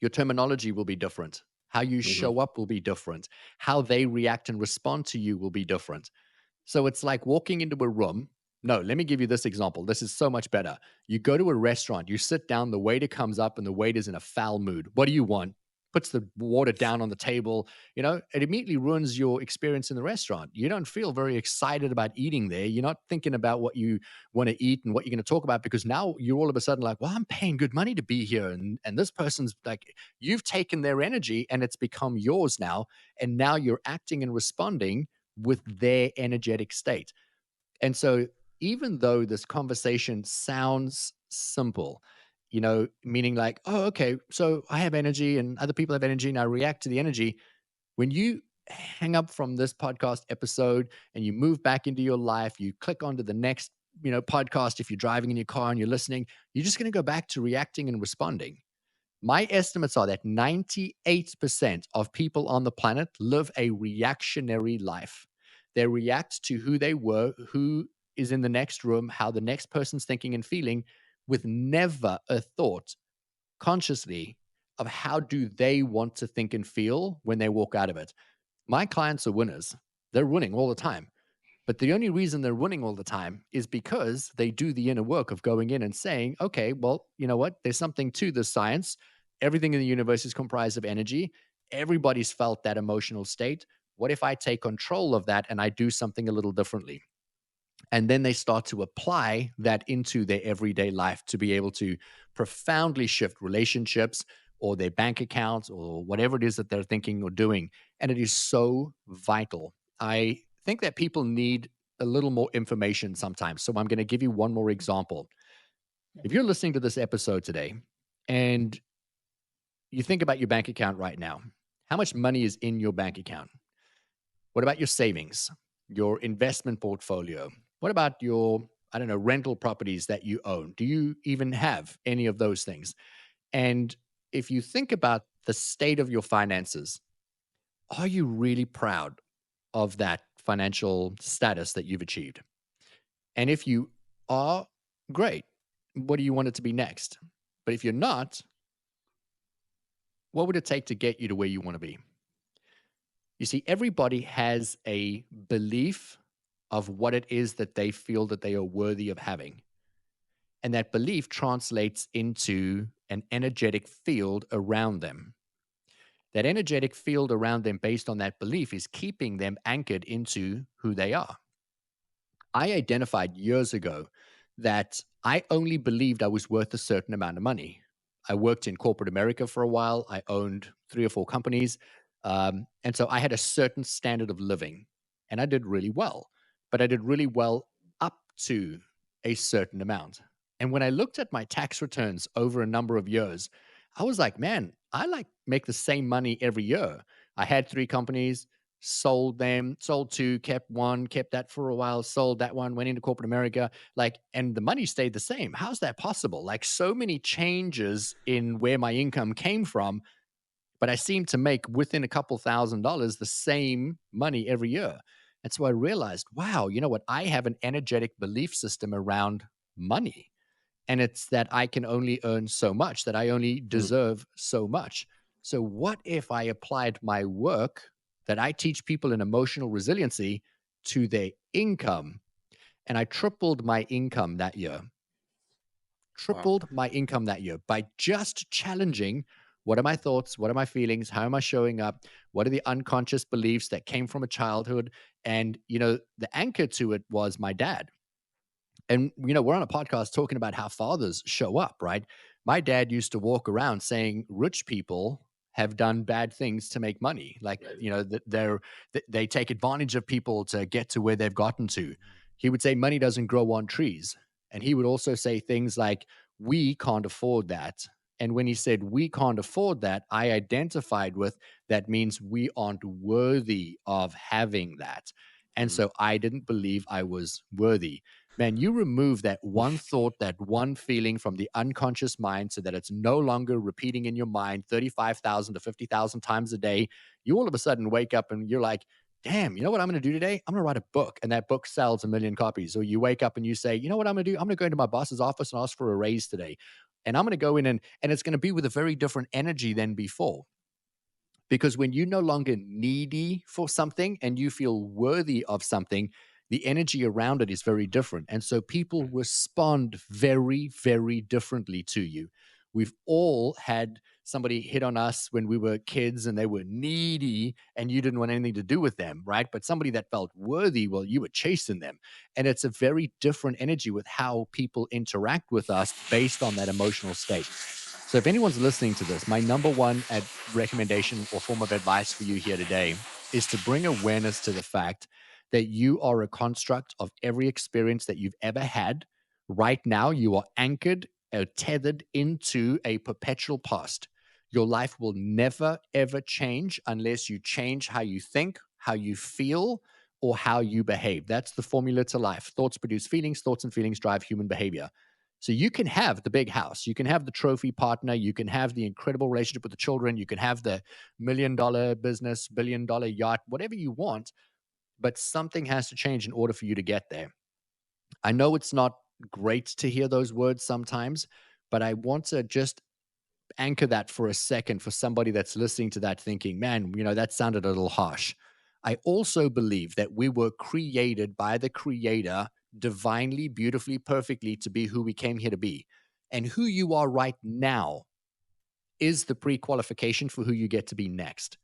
Your terminology will be different. How you Mhm. show up will be different. How they react and respond to you will be different. So it's like walking into a room. No, let me give you this example. This is so much better. You go to a restaurant, you sit down, the waiter comes up and the waiter's in a foul mood. What do you want? Puts the water down on the table. It immediately ruins your experience in the restaurant. You don't feel very excited about eating there. You're not thinking about what you want to eat and what you're going to talk about, because now you're all of a sudden like, well, I'm paying good money to be here. And this person's like, you've taken their energy and it's become yours now. And now you're acting and responding with their energetic state. And so, even though this conversation sounds simple, meaning like, oh, okay, so I have energy and other people have energy and I react to the energy. When you hang up from this podcast episode and you move back into your life, you click onto the next, podcast. If you're driving in your car and you're listening, you're just going to go back to reacting and responding. My estimates are that 98% of people on the planet live a reactionary life. They react to who they were, who is in the next room, how the next person's thinking and feeling, with never a thought consciously of how do they want to think and feel when they walk out of it. My clients are winners. They're winning all the time. But the only reason they're winning all the time is because they do the inner work of going in and saying, okay, well, you know what? There's something to this science. Everything in the universe is comprised of energy. Everybody's felt that emotional state. What if I take control of that and I do something a little differently? And then they start to apply that into their everyday life to be able to profoundly shift relationships or their bank accounts or whatever it is that they're thinking or doing. And it is so vital. I think that people need a little more information sometimes. So I'm going to give you one more example. If you're listening to this episode today and you think about your bank account right now, how much money is in your bank account? What about your savings, your investment portfolio? What about your, I don't know, rental properties that you own? Do you even have any of those things? And if you think about the state of your finances, are you really proud of that financial status that you've achieved? And if you are, great. What do you want it to be next? But if you're not, what would it take to get you to where you want to be? You see, everybody has a belief of what it is that they feel that they are worthy of having. And that belief translates into an energetic field around them. That energetic field around them, based on that belief, is keeping them anchored into who they are. I identified years ago that I only believed I was worth a certain amount of money. I worked in corporate America for a while. I owned 3 or 4 companies. And so I had a certain standard of living and I did really well, but I did really well up to a certain amount. And when I looked at my tax returns over a number of years, I was like, man, I like make the same money every year. I had 3 companies, sold them, sold 2, kept 1, kept that for a while, sold that one, went into corporate America, like, and the money stayed the same. How's that possible? Like, so many changes in where my income came from, but I seemed to make within a couple $1,000s the same money every year. And so I realized, wow, you know what? I have an energetic belief system around money. And it's that I can only earn so much, that I only deserve so much. So, what if I applied my work that I teach people in emotional resiliency to their income and I tripled my income that year? Wow. Tripled my income that year by just challenging what are my thoughts? What are my feelings? How am I showing up? What are the unconscious beliefs that came from a childhood? And, the anchor to it was my dad. And, we're on a podcast talking about how fathers show up, right? My dad used to walk around saying rich people have done bad things to make money. Like, that they take advantage of people to get to where they've gotten to. He would say money doesn't grow on trees. And he would also say things like, we can't afford that. And when he said, we can't afford that, I identified with that means we aren't worthy of having that. And so I didn't believe I was worthy. Man, you remove that one thought, that one feeling from the unconscious mind so that it's no longer repeating in your mind 35,000 to 50,000 times a day. You all of a sudden wake up and you're like, damn, you know what I'm going to do today? I'm going to write a book, and that book sells 1,000,000 copies. Or you wake up and you say, you know what I'm going to do? I'm going to go into my boss's office and ask for a raise today. And I'm going to go in and it's going to be with a very different energy than before. Because when you're no longer needy for something and you feel worthy of something, the energy around it is very different. And so people respond very, very differently to you. We've all had somebody hit on us when we were kids and they were needy and you didn't want anything to do with them, right? But somebody that felt worthy, well, you were chasing them. And it's a very different energy with how people interact with us based on that emotional state. So if anyone's listening to this, my number one recommendation or form of advice for you here today is to bring awareness to the fact that you are a construct of every experience that you've ever had. Right now, you are anchored tethered into a perpetual past. Your life will never, ever change unless you change how you think, how you feel, or how you behave. That's the formula to life. Thoughts produce feelings, thoughts and feelings drive human behavior. So you can have the big house, you can have the trophy partner, you can have the incredible relationship with the children, you can have the $1 million business, $1 billion yacht, whatever you want, but something has to change in order for you to get there. I know it's not great to hear those words sometimes, but I want to just anchor that for a second for somebody that's listening to that thinking, man, that sounded a little harsh. I also believe that we were created by the creator divinely, beautifully, perfectly to be who we came here to be. And who you are right now is the pre qualification for who you get to be next.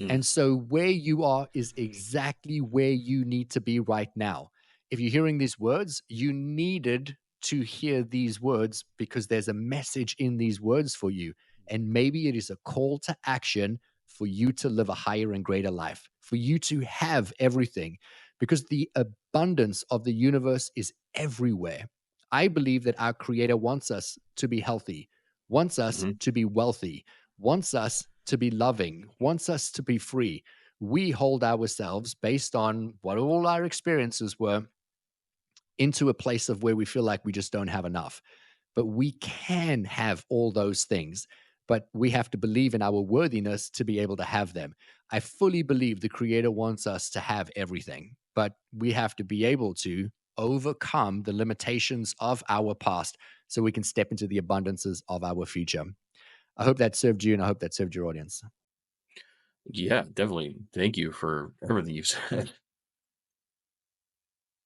Mm. And so where you are is exactly where you need to be right now. If you're hearing these words, you needed to hear these words because there's a message in these words for you. And maybe it is a call to action for you to live a higher and greater life, for you to have everything, because the abundance of the universe is everywhere. I believe that our creator wants us to be healthy, wants us Mm-hmm. to be wealthy, wants us to be loving, wants us to be free. We hold ourselves based on what all our experiences were into a place of where we feel like we just don't have enough. But we can have all those things, but we have to believe in our worthiness to be able to have them. I fully believe the creator wants us to have everything, but we have to be able to overcome the limitations of our past so we can step into the abundances of our future. I hope that served you and I hope that served your audience. Yeah, definitely. Thank you for everything you said.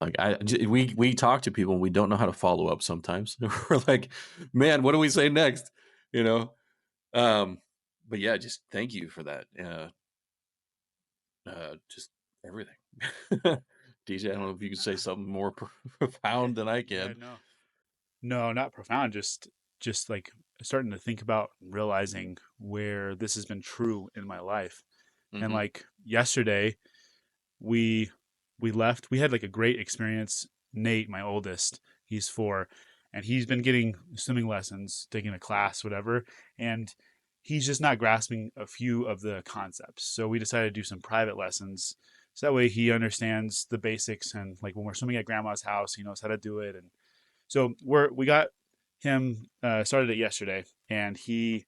Like we talk to people and we don't know how to follow up sometimes. We're like, man, what do we say next? You know? Um, but yeah, just thank you for that. Just everything. DJ, I don't know if you could say something more profound than I Yeah, can. no, not profound. Just like starting to think about realizing where this has been true in my life. And Hmm. like yesterday, we we left. We had like a great experience. Nate, my oldest, he's 4, and he's been getting swimming lessons, taking a class, whatever, and he's just not grasping a few of the concepts. So we decided to do some private lessons, so that way he understands the basics. And like when we're swimming at grandma's house, he knows how to do it. And so we got him started it yesterday, and he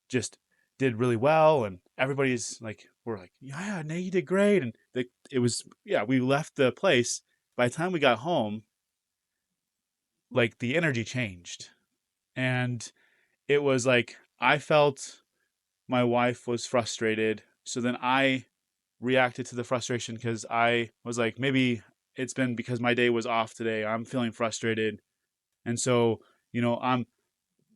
just did really well. And everybody's like, we're like, yeah, Nate, you did great. And it was, yeah, we left the place. By the time we got home, like the energy changed. And it was like, I felt my wife was frustrated. So then I reacted to the frustration because I was like, maybe it's been because my day was off today. I'm feeling frustrated. And so, I'm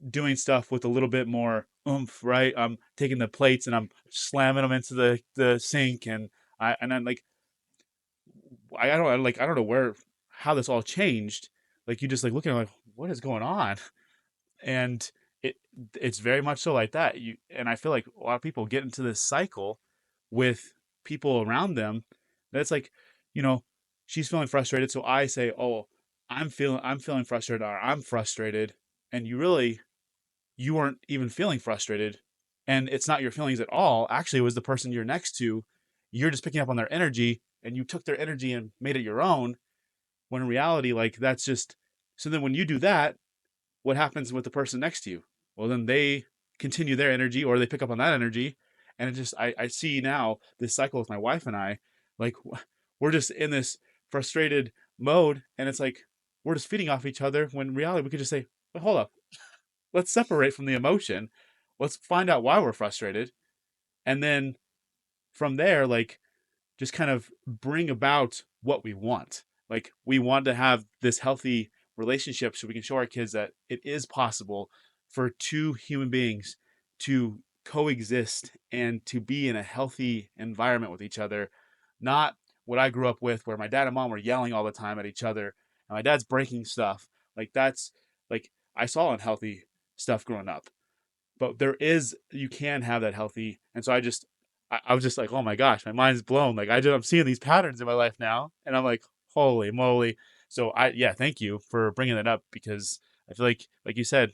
doing stuff with a little bit more oomph, right? I'm taking the plates and I'm slamming them into the sink, and I'm like, I don't know how this all changed. Like you just like looking like, what is going on? And it it's very much so like that. And I feel like a lot of people get into this cycle with people around them. That's like, you know, she's feeling frustrated, so I say, oh, I'm feeling frustrated, or I'm frustrated, and you weren't even feeling frustrated, and it's not your feelings at all. Actually, it was the person you're next to. You're just picking up on their energy, and you took their energy and made it your own, when in reality, like, that's just. So then when you do that, what happens with the person next to you? Well, then they continue their energy, or they pick up on that energy. And it just, I see now this cycle with my wife and I, like, we're just in this frustrated mode, and it's like we're just feeding off each other, when in reality we could just say, well, hold up, let's separate from the emotion. Let's find out why we're frustrated. And then from there, like, just kind of bring about what we want. Like, we want to have this healthy relationship so we can show our kids that it is possible for two human beings to coexist and to be in a healthy environment with each other. Not what I grew up with, where my dad and mom were yelling all the time at each other and my dad's breaking stuff. Like, that's like, I saw unhealthy stuff growing up, but you can have that healthy. And so I was just like, oh my gosh, my mind's blown. Like, I'm seeing these patterns in my life now, and I'm like, holy moly. So yeah, thank you for bringing that up, because I feel like you said,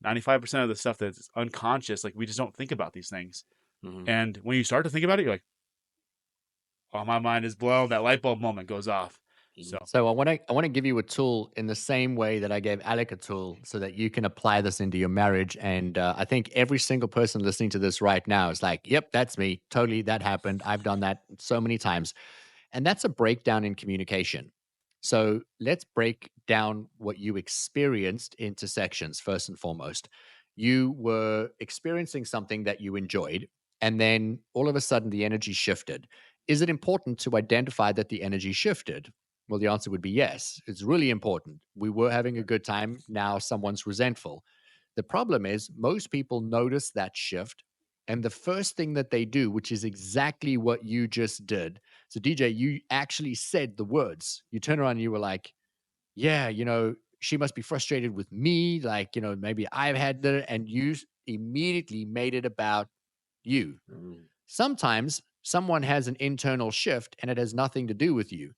95% of the stuff that's unconscious, like we just don't think about these things. Hmm. And when you start to think about it, you're like, oh, my mind is blown. That light bulb moment goes off. Hmm. So, So I want to give you a tool in the same way that I gave Alec a tool, so that you can apply this into your marriage. And I think every single person listening to this right now is like, "Yep, that's me. Totally, that happened. I've done that so many times." And that's a breakdown in communication. So let's break down what you experienced into sections first and foremost. You were experiencing something that you enjoyed, and then all of a sudden the energy shifted. Is it important to identify that the energy shifted? Well, the answer would be yes. It's really important. We were having a good time. Now someone's resentful. The problem is, most people notice that shift. And the first thing that they do, which is exactly what you just did. So, DJ, you actually said the words. You turn around and you were like, yeah, she must be frustrated with me. Like, maybe I've had the, and you immediately made it about you. Hmm. Sometimes someone has an internal shift and it has nothing to do with you.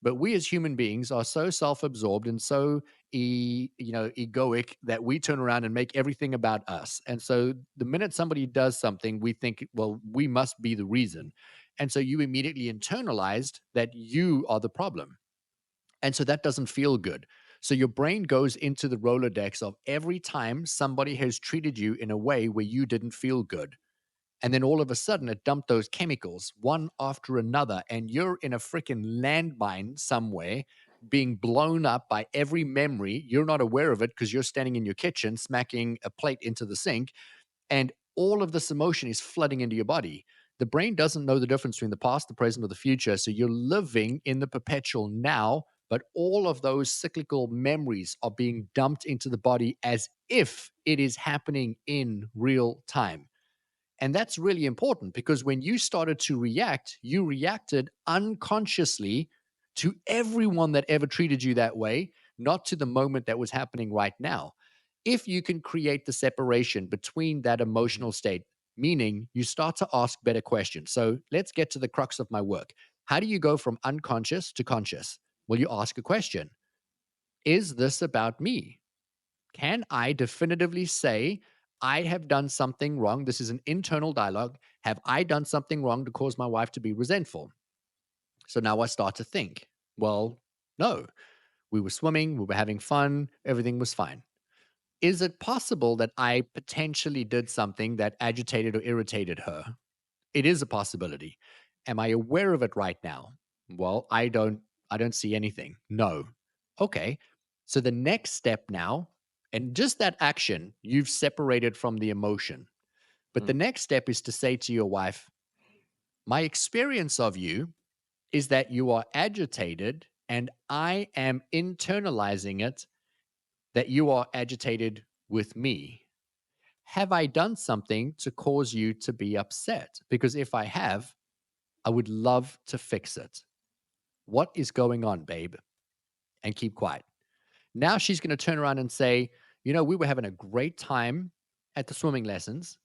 But we as human beings are so self-absorbed and so egoic that we turn around and make everything about us. And so the minute somebody does something, we think, well, we must be the reason. And so you immediately internalized that you are the problem. And so that doesn't feel good. So your brain goes into the Rolodex of every time somebody has treated you in a way where you didn't feel good. And then all of a sudden, it dumped those chemicals one after another. And you're in a freaking landmine somewhere being blown up by every memory. You're not aware of it because you're standing in your kitchen smacking a plate into the sink. And all of this emotion is flooding into your body. The brain doesn't know the difference between the past, the present, or the future. So you're living in the perpetual now, but all of those cyclical memories are being dumped into the body as if it is happening in real time. And that's really important because when you started to react, you reacted unconsciously to everyone that ever treated you that way, not to the moment that was happening right now. If you can create the separation between that mhm. emotional state, meaning you start to ask better questions. So let's get to the crux of my work. How do you go from unconscious to conscious? Well, you ask a question. Is this about me? Can I definitively say I have done something wrong? This is an internal dialogue. Have I done something wrong to cause my wife to be resentful? So now I start to think, well, no, we were swimming, we were having fun, everything was fine. Is it possible that I potentially did something that agitated or irritated her? It is a possibility. Am I aware of it right now? Well, I don't see anything. No. Okay. So the next step now, and just that action, you've separated from the emotion. But the next step is to say to your wife, my experience of you is that you are agitated and I am internalizing it that you are agitated with me. Have I done something to cause you to be upset? Because if I have, I would love to fix it. What is going on, babe? And keep quiet. Now she's going to turn around and say, we were having a great time at the swimming lessons.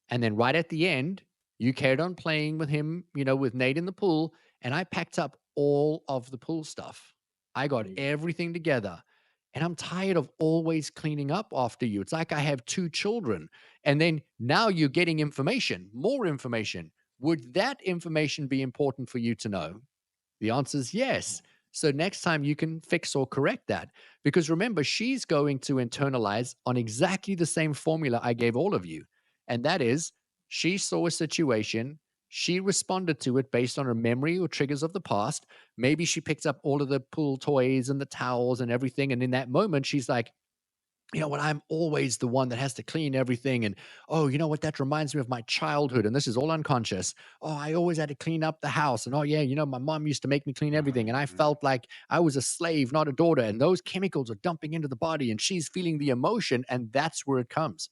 And then right at the end, you carried on playing with him, with Nate in the pool. And I packed up all of the pool stuff. I got Hmm. everything together. And I'm tired of always cleaning up after you. It's like I have two children. And then now you're getting information, more information. Would that information be important for you to know? The answer is yes. So next time you can fix or correct that. Because remember, she's going to internalize on exactly the same formula I gave all of you. And that is, she saw a situation, she responded to it based on her memory or triggers of the past. Maybe she picked up all of the pool toys and the towels and everything. And in that moment, she's like, what, I'm always the one that has to clean everything. And, oh, you know what, that reminds me of my childhood. And this is all unconscious. Oh, I always had to clean up the house. And, oh, yeah, my mom used to make me clean everything. And I felt like I was a slave, not a daughter. And those chemicals are dumping into the body and she's feeling the emotion. And that's where it comes.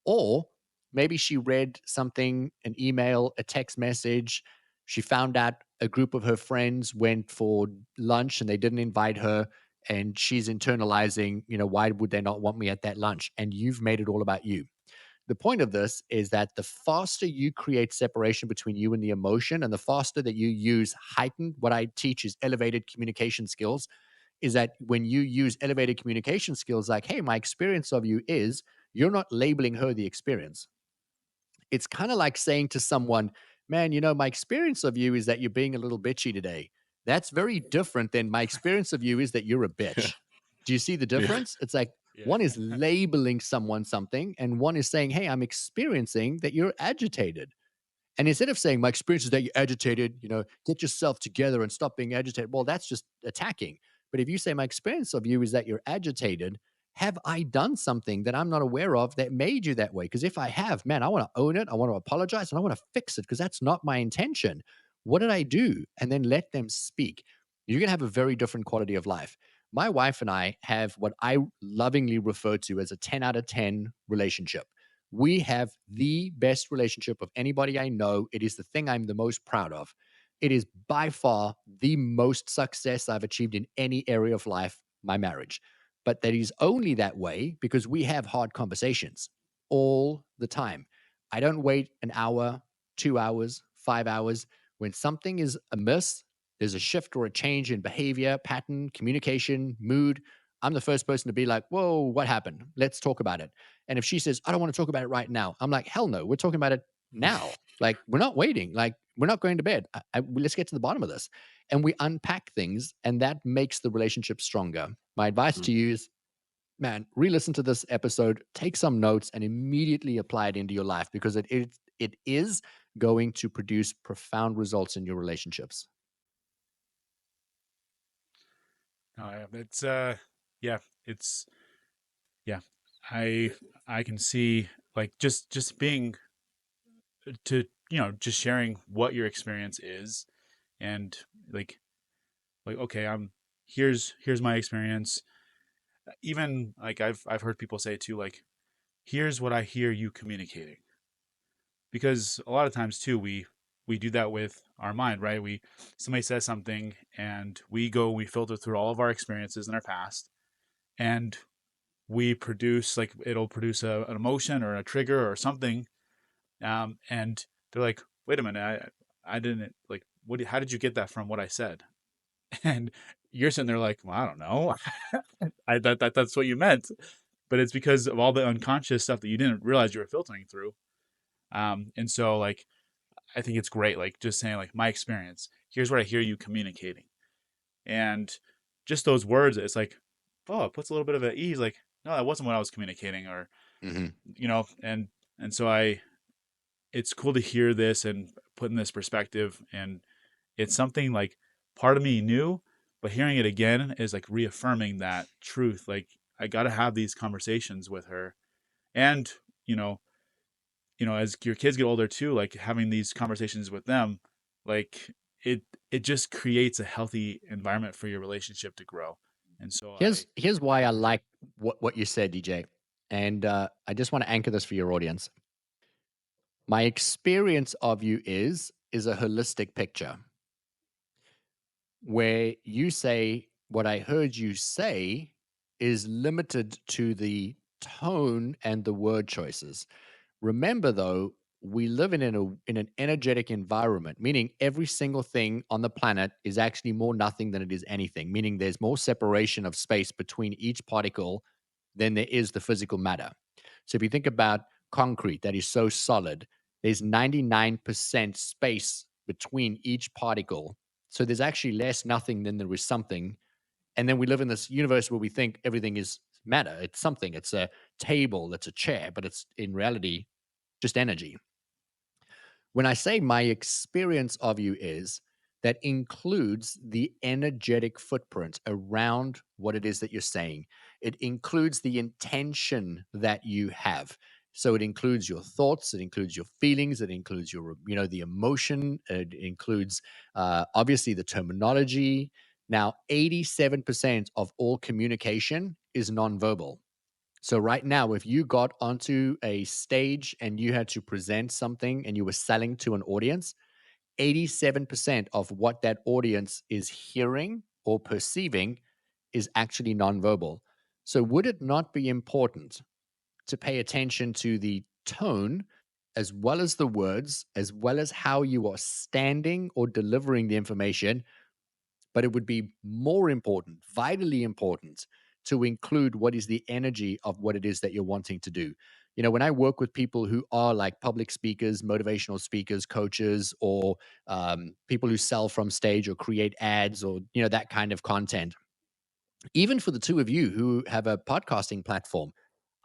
Or maybe she read something, an email, a text message. She found out a group of her friends went for lunch and they didn't invite her. And she's internalizing, why would they not want me at that lunch? And you've made it all about you. The point of this is that the faster you create separation between you and the emotion, and the faster that you use heightened, what I teach is elevated communication skills, is that when you use elevated communication skills like, hey, my experience of you is, you're not labeling her the experience. It's kind of like saying to someone, man, my experience of you is that you're being a little bitchy today. That's very different than my experience of you is that you're a bitch. Do you see the Yeah. difference? It's like Yeah. one is labeling someone something, and one is saying, hey, I'm experiencing that you're agitated. And instead of saying, my experience is that you're agitated, get yourself together and stop being agitated. Well, that's just attacking. But if you say, my experience of you is that you're agitated, have I done something that I'm not aware of that made you that way? Because if I have, man, I want to own it. I want to apologize and I want to fix it because that's not my intention. What did I do? And then let them speak. You're going to have a very different quality of life. My wife and I have what I lovingly refer to as a 10 out of 10 relationship. We have the best relationship of anybody I know. It is the thing I'm the most proud of. It is by far the most success I've achieved in any area of life, my marriage. But that is only that way because we have hard conversations all the time. I don't wait an hour, 2 hours, 5 hours. When something is amiss, there's a shift or a change in behavior, pattern, communication, mood. I'm the first person to be like, whoa, what happened? Let's talk about it. And if she says, I don't want to talk about it right now, I'm like, hell no, we're talking about it now. Like, we're not waiting. Like, we're not going to bed. Let's get to the bottom of this. And we unpack things, and that makes the relationship stronger. My advice to you is, man, re-listen to this episode, take some notes, and immediately apply it into your life because it is going to produce profound results in your relationships. It's yeah, it's yeah. I I can see like just being to just sharing what your experience is, and like okay, here's my experience. Even like I've heard people say too, like, here's what I hear you communicating, because a lot of times too we do that with our mind, right? Somebody says something and we filter through all of our experiences in our past, and we produce, like, it'll produce an emotion or a trigger or something, and they're like, wait a minute, I didn't, like, how did you get that from what I said? And you're sitting there like, well, I don't know. That's what you meant, but it's because of all the unconscious stuff that you didn't realize you were filtering through. And so, like, I think it's great, like, just saying, like, my experience, here's what I hear you communicating, and just those words, it's like, oh, it puts a little bit of at ease, like, no, that wasn't what I was communicating, or Mm-hmm. and so it's cool to hear this and put in this perspective, and it's something like part of me knew, but hearing it again is like reaffirming that truth. Like, I got to have these conversations with her, and you know, as your kids get older too, like having these conversations with them, like it just creates a healthy environment for your relationship to grow. And so Here's why I like what you said, DJ. And I just want to anchor this for your audience. My experience of you is a holistic picture where you say what I heard you say is limited to the tone and the word choices. Remember, though, we live in an energetic environment, meaning every single thing on the planet is actually more nothing than it is anything, meaning there's more separation of space between each particle than there is the physical matter. So if you think about concrete that is so solid, there's 99% space between each particle. So there's actually less nothing than there is something. And then we live in this universe where we think everything is matter. It's something. It's a table, it's a chair, but it's in reality just energy. When I say my experience of you is, that includes the energetic footprint around what it is that you're saying. It includes the intention that you have. So it includes your thoughts, it includes your feelings, it includes your, the emotion, it includes obviously the terminology. Now, 87% of all communication is nonverbal. So right now, if you got onto a stage and you had to present something and you were selling to an audience, 87% of what that audience is hearing or perceiving is actually nonverbal. So would it not be important to pay attention to the tone as well as the words, as well as how you are standing or delivering the information, but it would be more important, vitally important, to include what is the energy of what it is that you're wanting to do. When I work with people who are like public speakers, motivational speakers, coaches, or people who sell from stage or create ads or that kind of content, even for the two of you who have a podcasting platform,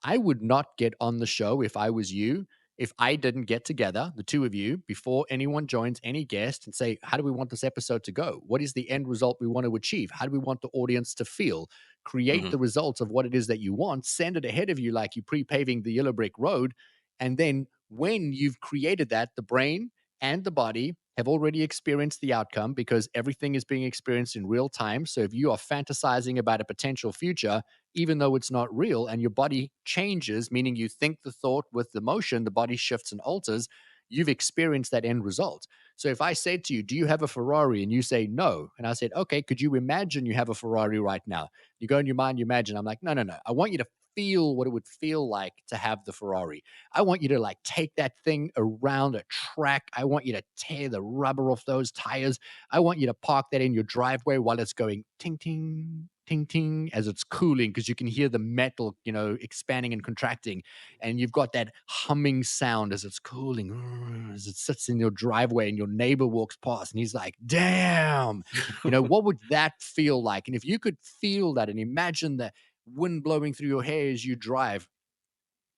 I would not get on the show if I was you, if I didn't get together, the two of you, before anyone joins, any guest, and say, how do we want this episode to go? What is the end result we want to achieve? How do we want the audience to feel? Create Hmm. the results of what it is that you want, send it ahead of you like you're pre-paving the yellow brick road. And then when you've created that, the brain and the body have already experienced the outcome because everything is being experienced in real time. So if you are fantasizing about a potential future, even though it's not real, and your body changes, meaning you think the thought with the motion, the body shifts and alters, you've experienced that end result. So if I said to you, do you have a Ferrari? And you say no. And I said, okay, could you imagine you have a Ferrari right now? You go in your mind, you imagine. I'm like, no, no, no. I want you to feel what it would feel like to have the Ferrari. I want you to like take that thing around a track. I want you to tear the rubber off those tires. I want you to park that in your driveway while it's going ting, ting, ting, ting, as it's cooling, because you can hear the metal, expanding and contracting. And you've got that humming sound as it's cooling, as it sits in your driveway and your neighbor walks past and he's like, damn, what would that feel like? And if you could feel that and imagine the wind blowing through your hair as you drive,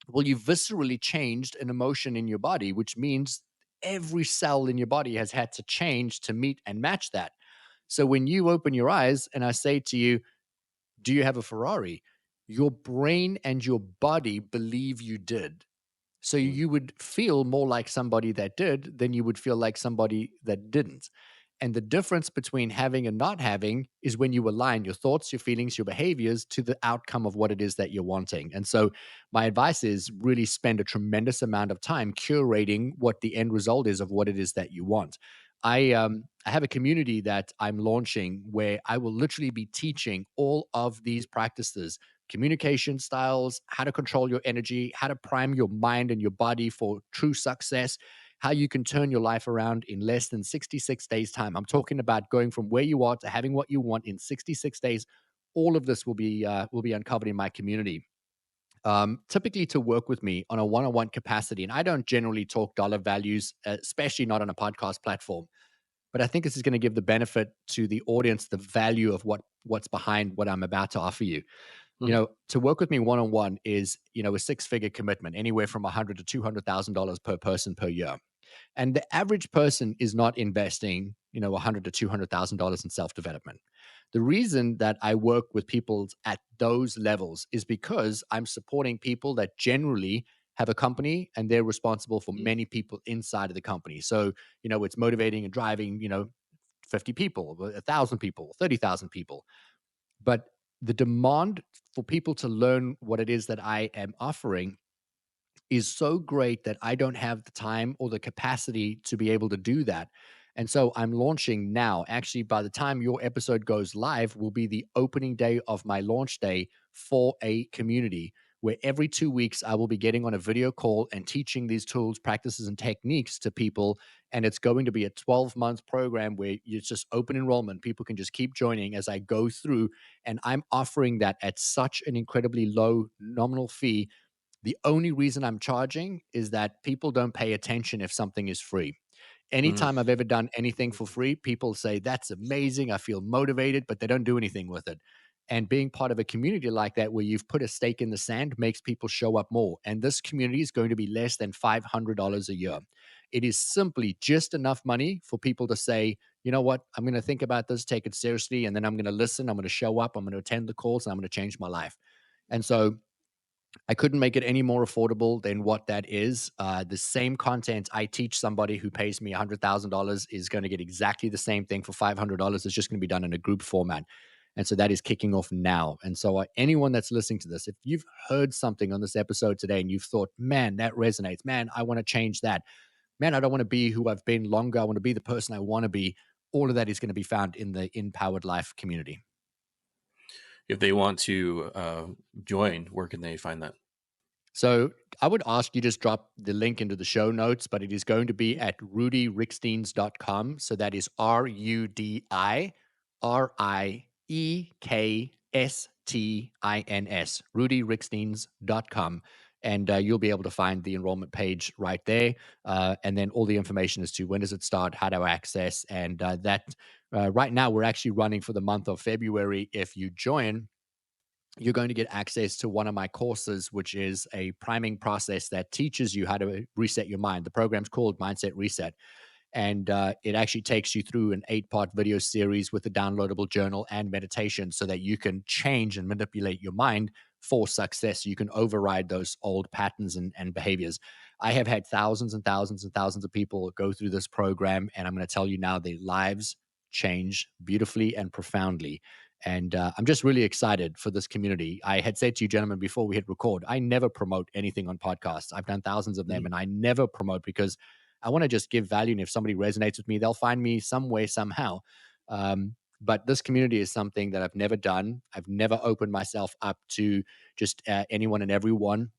well, you viscerally changed an emotion in your body, which means every cell in your body has had to change to meet and match that. So when you open your eyes and I say to you, do you have a Ferrari? Your brain and your body believe you did. So you would feel more like somebody that did than you would feel like somebody that didn't. And the difference between having and not having is when you align your thoughts, your feelings, your behaviors to the outcome of what it is that you're wanting. And so, my advice is really spend a tremendous amount of time curating what the end result is of what it is that you want. I have a community that I'm launching where I will literally be teaching all of these practices, communication styles, how to control your energy, how to prime your mind and your body for true success, how you can turn your life around in less than 66 days' time. I'm talking about going from where you are to having what you want in 66 days. All of this will be uncovered in my community. Typically, to work with me on a one-on-one capacity, and I don't generally talk dollar values, especially not on a podcast platform. But I think this is going to give the benefit to the audience, the value of what's behind what I'm about to offer you. Hmm. To work with me one on one is, a six-figure commitment, anywhere from $100 to $200,000 per person per year. And the average person is not investing, $100 to $200,000 in self-development. The reason that I work with people at those levels is because I'm supporting people that generally have a company and they're responsible for many people inside of the company. So, it's motivating and driving, 50 people, 1,000 people, 30,000 people. But the demand for people to learn what it is that I am offering is so great that I don't have the time or the capacity to be able to do that. And so I'm launching now. Actually, by the time your episode goes live, will be the opening day of my launch day for a community where every 2 weeks I will be getting on a video call and teaching these tools, practices, and techniques to people. And it's going to be a 12-month program where it's just open enrollment. People can just keep joining as I go through. And I'm offering that at such an incredibly low nominal fee. The only reason I'm charging is that people don't pay attention if something is free. Hmm. Anytime I've ever done anything for free, people say, that's amazing. I feel motivated, but they don't do anything with it. And being part of a community like that, where you've put a stake in the sand, makes people show up more. And this community is going to be less than $500 a year. It is simply just enough money for people to say, you know what, I'm going to think about this, take it seriously, and then I'm going to listen. I'm going to show up. I'm going to attend the calls, and I'm going to change my life. And so I couldn't make it any more affordable than what that is. The same content I teach somebody who pays me $100,000 is going to get exactly the same thing for $500. It's just going to be done in a group format. And so that is kicking off now. And so, anyone that's listening to this, if you've heard something on this episode today and you've thought, man, that resonates, man, I want to change that, man, I don't want to be who I've been longer, I want to be the person I want to be, all of that is going to be found in the Empowered Life community. If they want to join, where can they find that? So I would ask you just drop the link into the show notes, but it is going to be at rudyriekstins.com. So that is RUDI RIEKSTINS, RudiRiekstins.com. And you'll be able to find the enrollment page right there. And then all the information as to when does it start, how to access. And right now, we're actually running for the month of February. If you join, you're going to get access to one of my courses, which is a priming process that teaches you how to reset your mind. The program's called Mindset Reset. And it actually takes you through an 8-part video series with a downloadable journal and meditation so that you can change and manipulate your mind for success. You can override those old patterns and behaviors. I have had thousands and thousands and thousands of people go through this program, and I'm going to tell you now, their lives change beautifully and profoundly. And I'm just really excited for this community. I had said to you, gentlemen, before we hit record, I never promote anything on podcasts. I've done thousands of them, and I never promote because I want to just give value. And if somebody resonates with me, they'll find me some way, somehow. But this community is something that I've never done. I've never opened myself up to just anyone and everyone.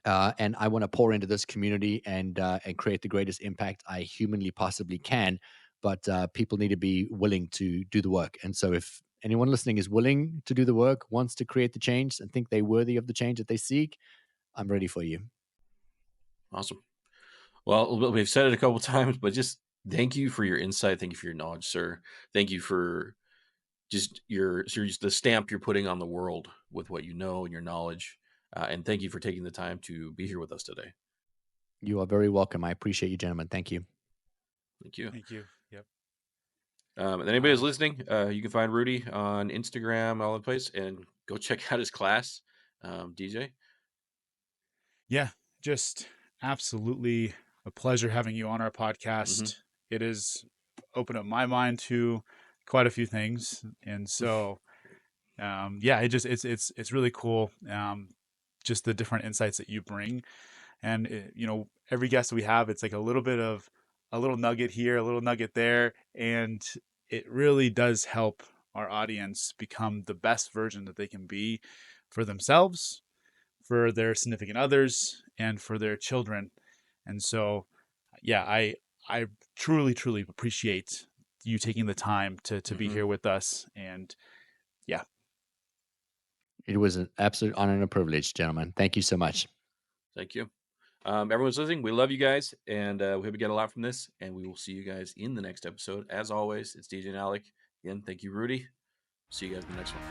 And I want to pour into this community and create the greatest impact I humanly possibly can. But people need to be willing to do the work. And so if anyone listening is willing to do the work, wants to create the change, and think they're worthy of the change that they seek, I'm ready for you. Awesome. Well, we've said it a couple times, but just thank you for your insight. Thank you for your knowledge, sir. Thank you for just the stamp you're putting on the world with what you know and your knowledge. And thank you for taking the time to be here with us today. You are very welcome. I appreciate you, gentlemen. Thank you. Thank you. Yep. And anybody who's listening, you can find Rudi on Instagram, all over the place, and go check out his class, DJ. Yeah, just absolutely a pleasure having you on our podcast. It has opened up my mind to quite a few things, and so yeah, it's really cool. Just the different insights that you bring, and every guest we have, it's like a little nugget here, a little nugget there, and it really does help our audience become the best version that they can be for themselves, for their significant others, and for their children. And so, yeah, I truly appreciate you taking the time to be here with us. And yeah, it was an absolute honor and a privilege, gentlemen. Thank you so much. Thank you. Everyone's listening. We love you guys, and we hope you get a lot from this. And we will see you guys in the next episode. As always, it's DJ and Alec. Again, thank you, Rudi. See you guys in the next one.